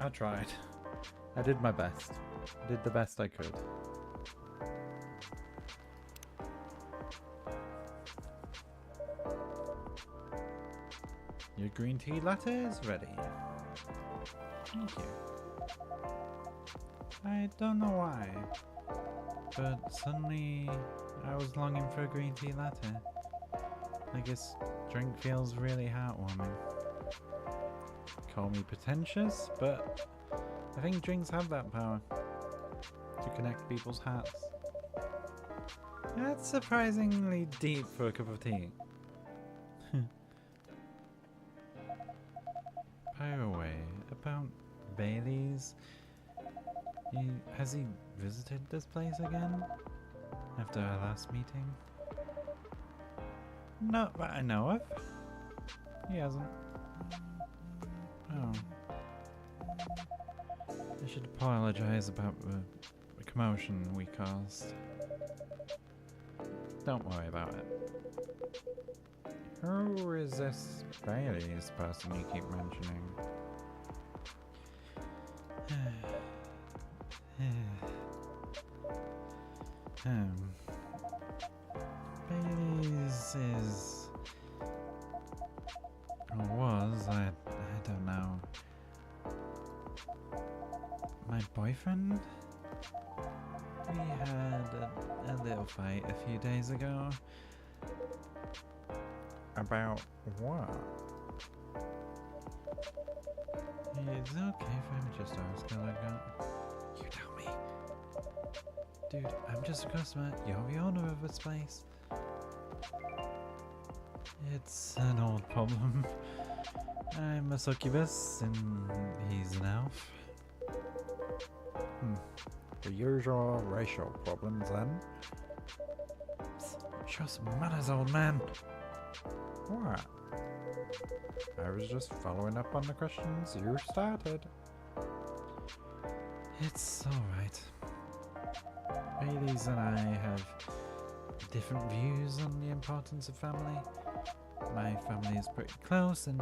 I tried. I did my best. I did the best I could. Your green tea latte is ready. Thank you. I don't know why, but suddenly I was longing for a green tea latte. I guess drink feels really heartwarming. Call me pretentious, but I think drinks have that power to connect people's hearts. That's surprisingly deep for a cup of tea. By the way, about Bailey's, has he visited this place again after our last meeting? Not that I know of. He hasn't. Oh. I should apologize about the commotion we caused. Don't worry about it. Who is this Bailey's person you keep mentioning? Bailey's is... I don't know. My boyfriend? We had a little fight a few days ago. About what? It's okay if I'm just asking like that. You tell me. Dude, I'm just a customer. You're the owner of this place. It's an old problem. I'm a succubus and he's an elf. The usual racial problems then. Just manners, old man. What? I was just following up on the questions you started. It's alright. Baileys and I have different views on the importance of family. My family is pretty close and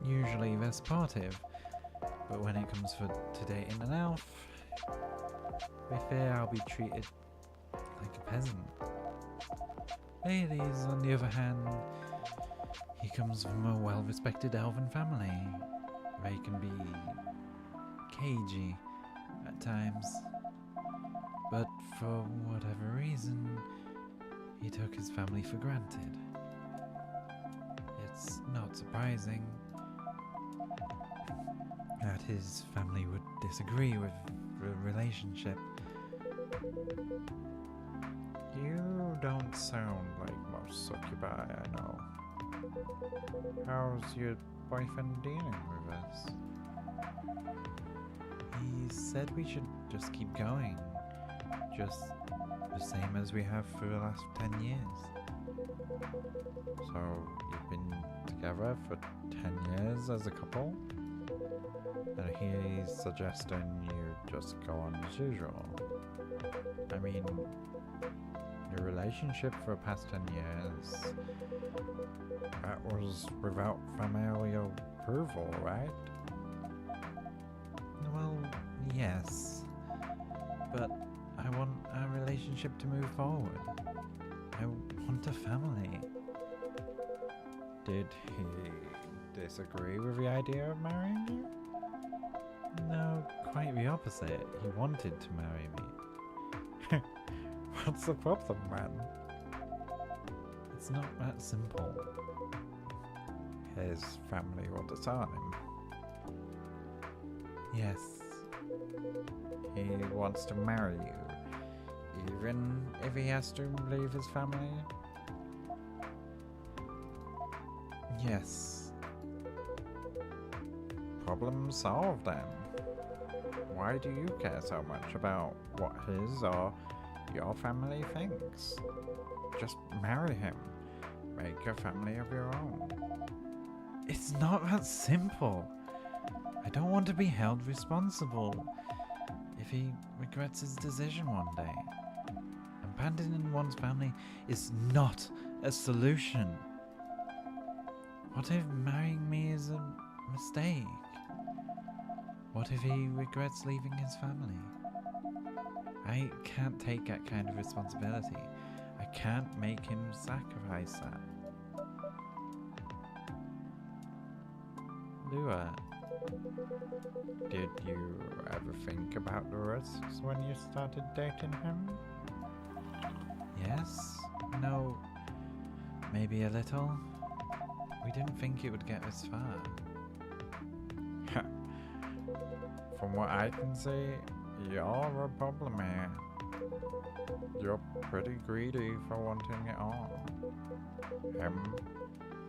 usually they're supportive. But when it comes to dating an elf, I fear I'll be treated like a peasant. Bailey's, on the other hand, he comes from a well-respected elven family. They can be cagey at times, but for whatever reason, he took his family for granted. It's not surprising that his family would disagree with the relationship. You don't sound like most succubi I know. How's your boyfriend dealing with us? He said we should just keep going. Just the same as we have for the last 10 years. So, you've been together for 10 years as a couple? And he's suggesting you just go on as usual. I mean, your relationship for the past 10 years, that was without familial approval, right? Well, yes. But I want our relationship to move forward. I want a family. Did he disagree with the idea of marrying you? No, quite the opposite. He wanted to marry me. What's the problem, man? It's not that simple. His family will disarm him. Yes. He wants to marry you, even if he has to leave his family? Yes. Problem solved then. Why do you care so much about what his or your family thinks? Just marry him. Make a family of your own. It's not that simple. I don't want to be held responsible if he regrets his decision one day. Abandoning one's family is not a solution. What if marrying me is a mistake? What if he regrets leaving his family? I can't take that kind of responsibility. I can't make him sacrifice that. Lua, did you ever think about the risks when you started dating him? Yes? No? Maybe a little? We didn't think it would get this far. From what I can see, you're a problem here. You're pretty greedy for wanting it all. Him,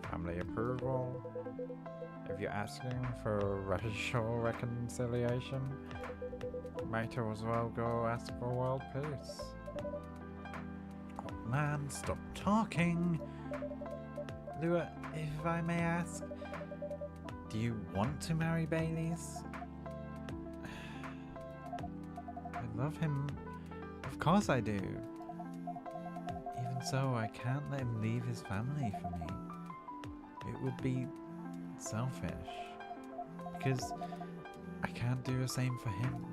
family approval. If you're asking for racial reconciliation, might as well go ask for world peace. Oh man, stop talking! Lua, if I may ask, do you want to marry Baileys? I love him. Of course I do. Even so, I can't let him leave his family for me. It would be selfish. Because I can't do the same for him.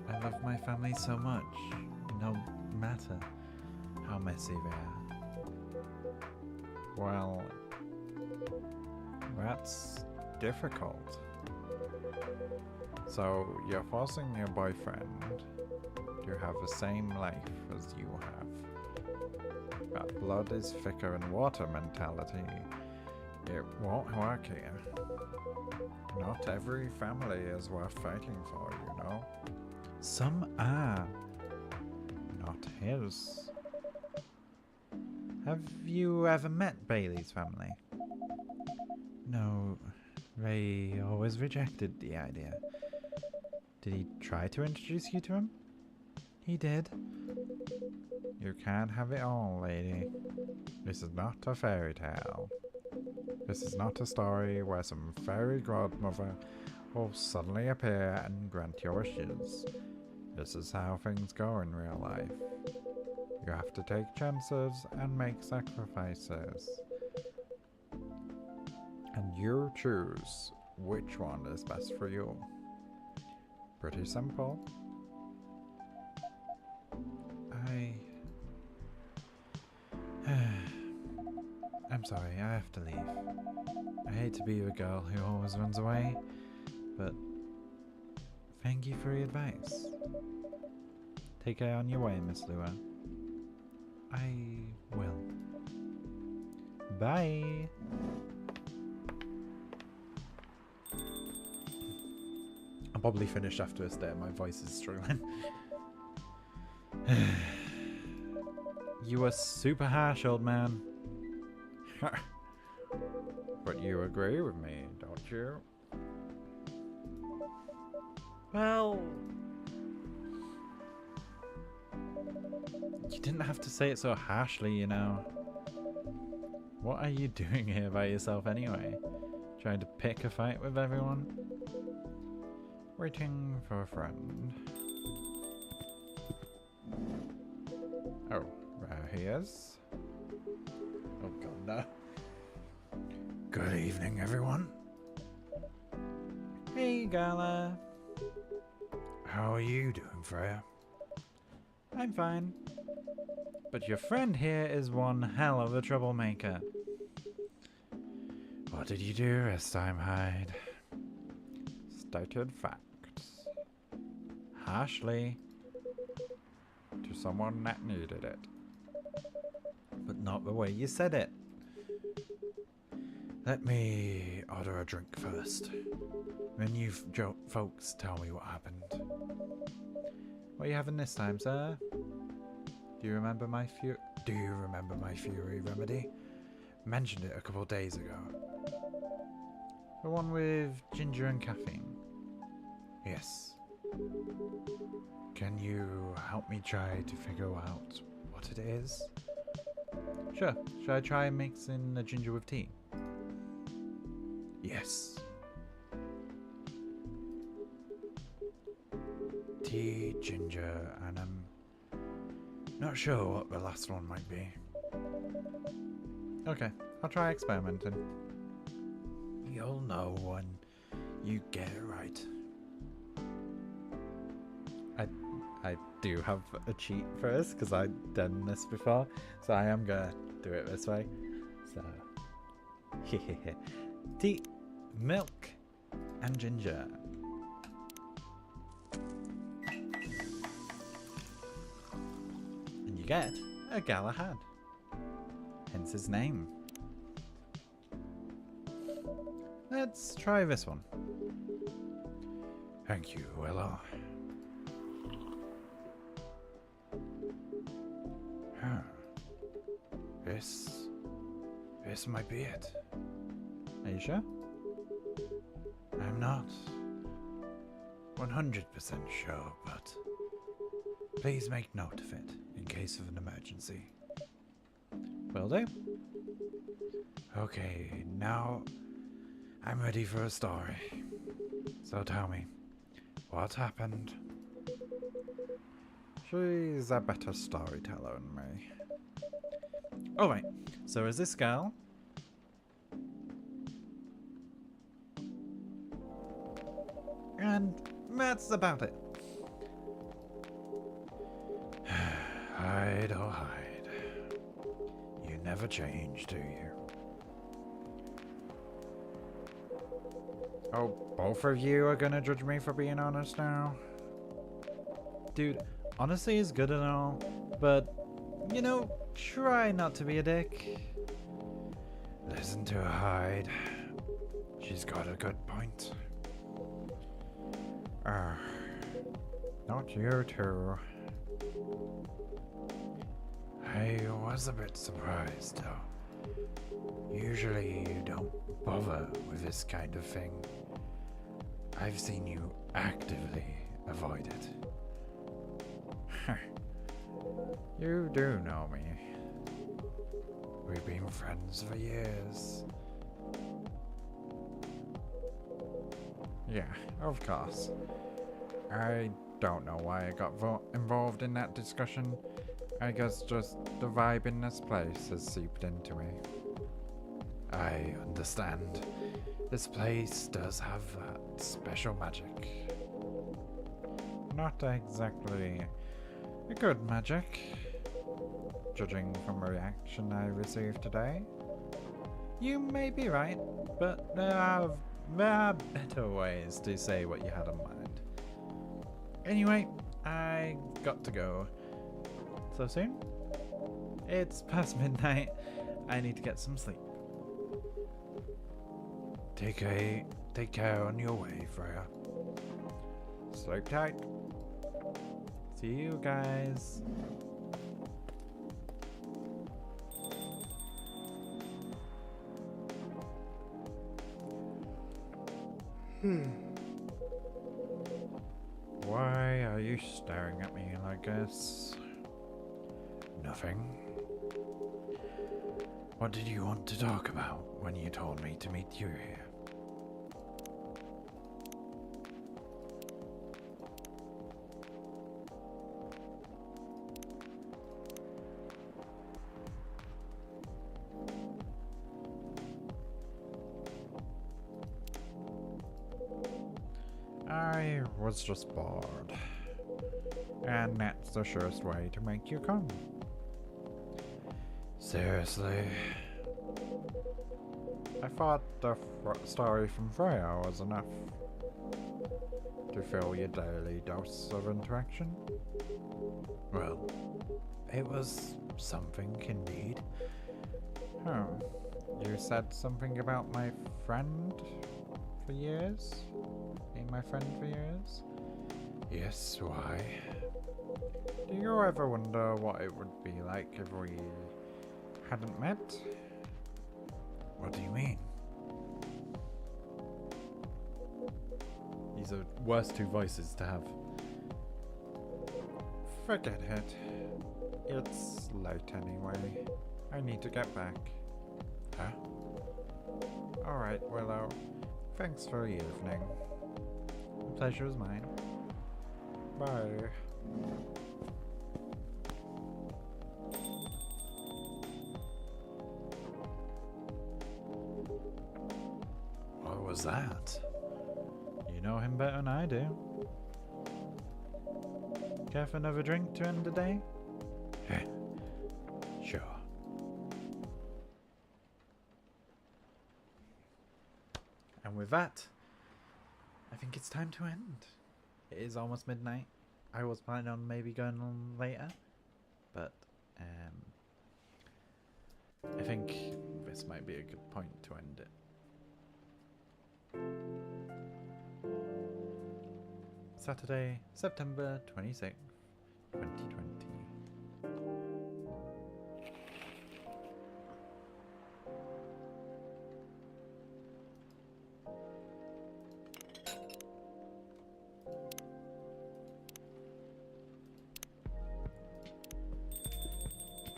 I love my family so much, no matter how messy they are. Well, that's difficult. So you're forcing your boyfriend to have the same life as you have. That blood is thicker than water mentality. It won't work here. Not every family is worth fighting for, you know. Some are. Not his. Have you ever met Bailey's family? No, Ray always rejected the idea. Did he try to introduce you to him? He did. You can't have it all, lady. This is not a fairy tale. This is not a story where some fairy godmother will suddenly appear and grant your wishes. This is how things go in real life. You have to take chances and make sacrifices. And you choose which one is best for you. Pretty simple. I'm sorry, I have to leave. I hate to be the girl who always runs away, but thank you for your advice. Take care on your way, Miss Lua. I will. Bye. I'll probably finish after this day. My voice is struggling. You were super harsh, old man. But you agree with me, don't you? Well, you didn't have to say it so harshly, you know. What are you doing here by yourself anyway? Trying to pick a fight with everyone? Waiting for a friend. Oh, there he is. Oh god, no. Good evening, everyone. Hey, Gala. How are you doing, Freya? I'm fine. But your friend here is one hell of a troublemaker. What did you do this time, Hyde? Stated facts. Harshly. To someone that needed it. But not the way you said it. Let me order a drink first. Then you folks tell me what happened. What are you having this time, sir? Do you remember my fury remedy? Mentioned it a couple of days ago. The one with ginger and caffeine. Yes. Can you help me try to figure out what it is? Sure. Should I try mixing the ginger with tea? Yes. Tea, ginger, and I'm not sure what the last one might be. Okay, I'll try experimenting. You'll know when you get it right. I do have a cheat first because I've done this before, so I am gonna do it this way. So, tea, milk, and ginger. And you get a Galahad. Hence his name. Let's try this one. Thank you, Willow. Huh. This might be it. Are you sure? I'm not 100% sure, but please make note of it in case of an emergency. Will do. Okay, now I'm ready for a story. So tell me, what happened? She's a better storyteller than me. Alright, so is this girl? And that's about it. Hide, oh hide. You never change, do you? Oh, both of you are gonna judge me for being honest now? Dude, honesty is good and all, but, you know, try not to be a dick. Listen to her hide. She's got a good point. Not you too. I was a bit surprised though. Usually you don't bother with this kind of thing. I've seen you actively avoid it. You do know me. We've been friends for years. Yeah, of course. I don't know why I got involved in that discussion. I guess just the vibe in this place has seeped into me. I understand. This place does have that special magic. Not exactly a good magic, judging from the reaction I received today. You may be right, but there are better ways to say what you had in mind. Anyway, I got to go. So soon? It's past midnight. I need to get some sleep. Take care on your way, Freya. Sleep tight. See you guys. Why are you staring at me like this? Nothing. What did you want to talk about when you told me to meet you here? I was just bored. And that's the surest way to make you come. Seriously. I thought the story from Freya was enough to fill your daily dose of interaction. Well, it was something indeed. You said something about my friend for years? Being my friend for years? Yes, why? Do you ever wonder what it would be like if we hadn't met? What do you mean? These are worst two voices to have. Forget it. It's late anyway. I need to get back. Huh? Alright, Willow. Thanks for the evening. The pleasure is mine. Bye. What was that? You know him better than I do. Care for another drink to end the day? Sure. And with that, I think it's time to end. It is almost midnight. I was planning on maybe going on later, but I think this might be a good point to end it. Saturday, September 26th, 2020.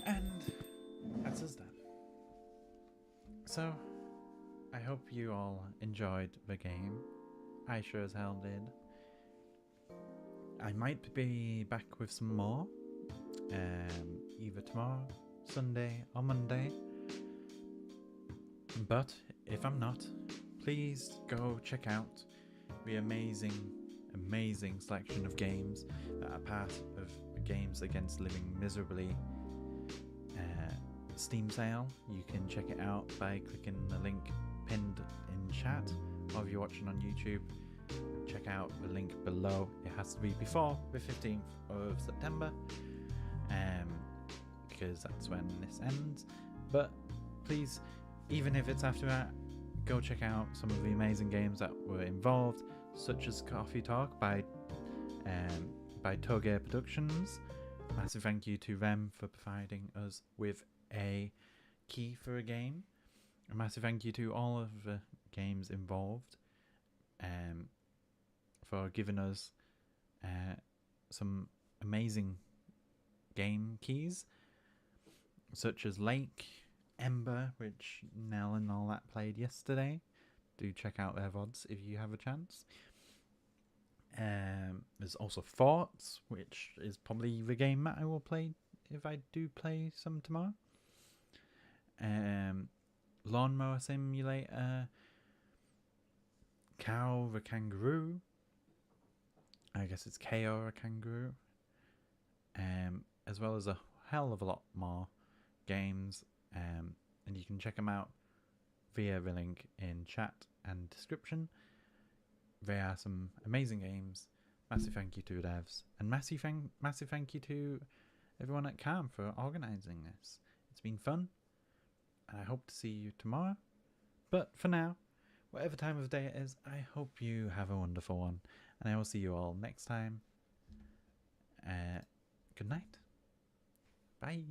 And that's us done. So, I hope you all enjoyed the game. I sure as hell did. I might be back with some more, either tomorrow, Sunday, or Monday. But if I'm not, please go check out the amazing selection of games that are part of Games Against Living Miserably Steam sale. You can check it out by clicking the link pinned in chat, or if you're watching on YouTube, check out the link below. It has to be before the 15th of September, because that's when this ends. But please, even if it's after that, go check out some of the amazing games that were involved, such as Coffee Talk by Toge Productions. Massive thank you to them for providing us with a key for a game. A massive thank you to all of the games involved for giving us some amazing game keys, such as Lake, Ember, which Nell and all that played yesterday. Do check out their VODs if you have a chance. There's also Forts, which is probably the game that I will play if I do play some tomorrow. Lawnmower Simulator, Cow the Kangaroo. I guess it's KO a Kangaroo. As well as a hell of a lot more games. And you can check them out via the link in chat and description. There are some amazing games. Massive thank you to the devs, and massive thank you to everyone at Calm for organising this. It's been fun, and I hope to see you tomorrow. But for now, whatever time of day it is, I hope you have a wonderful one, and I will see you all next time. Good night. Bye.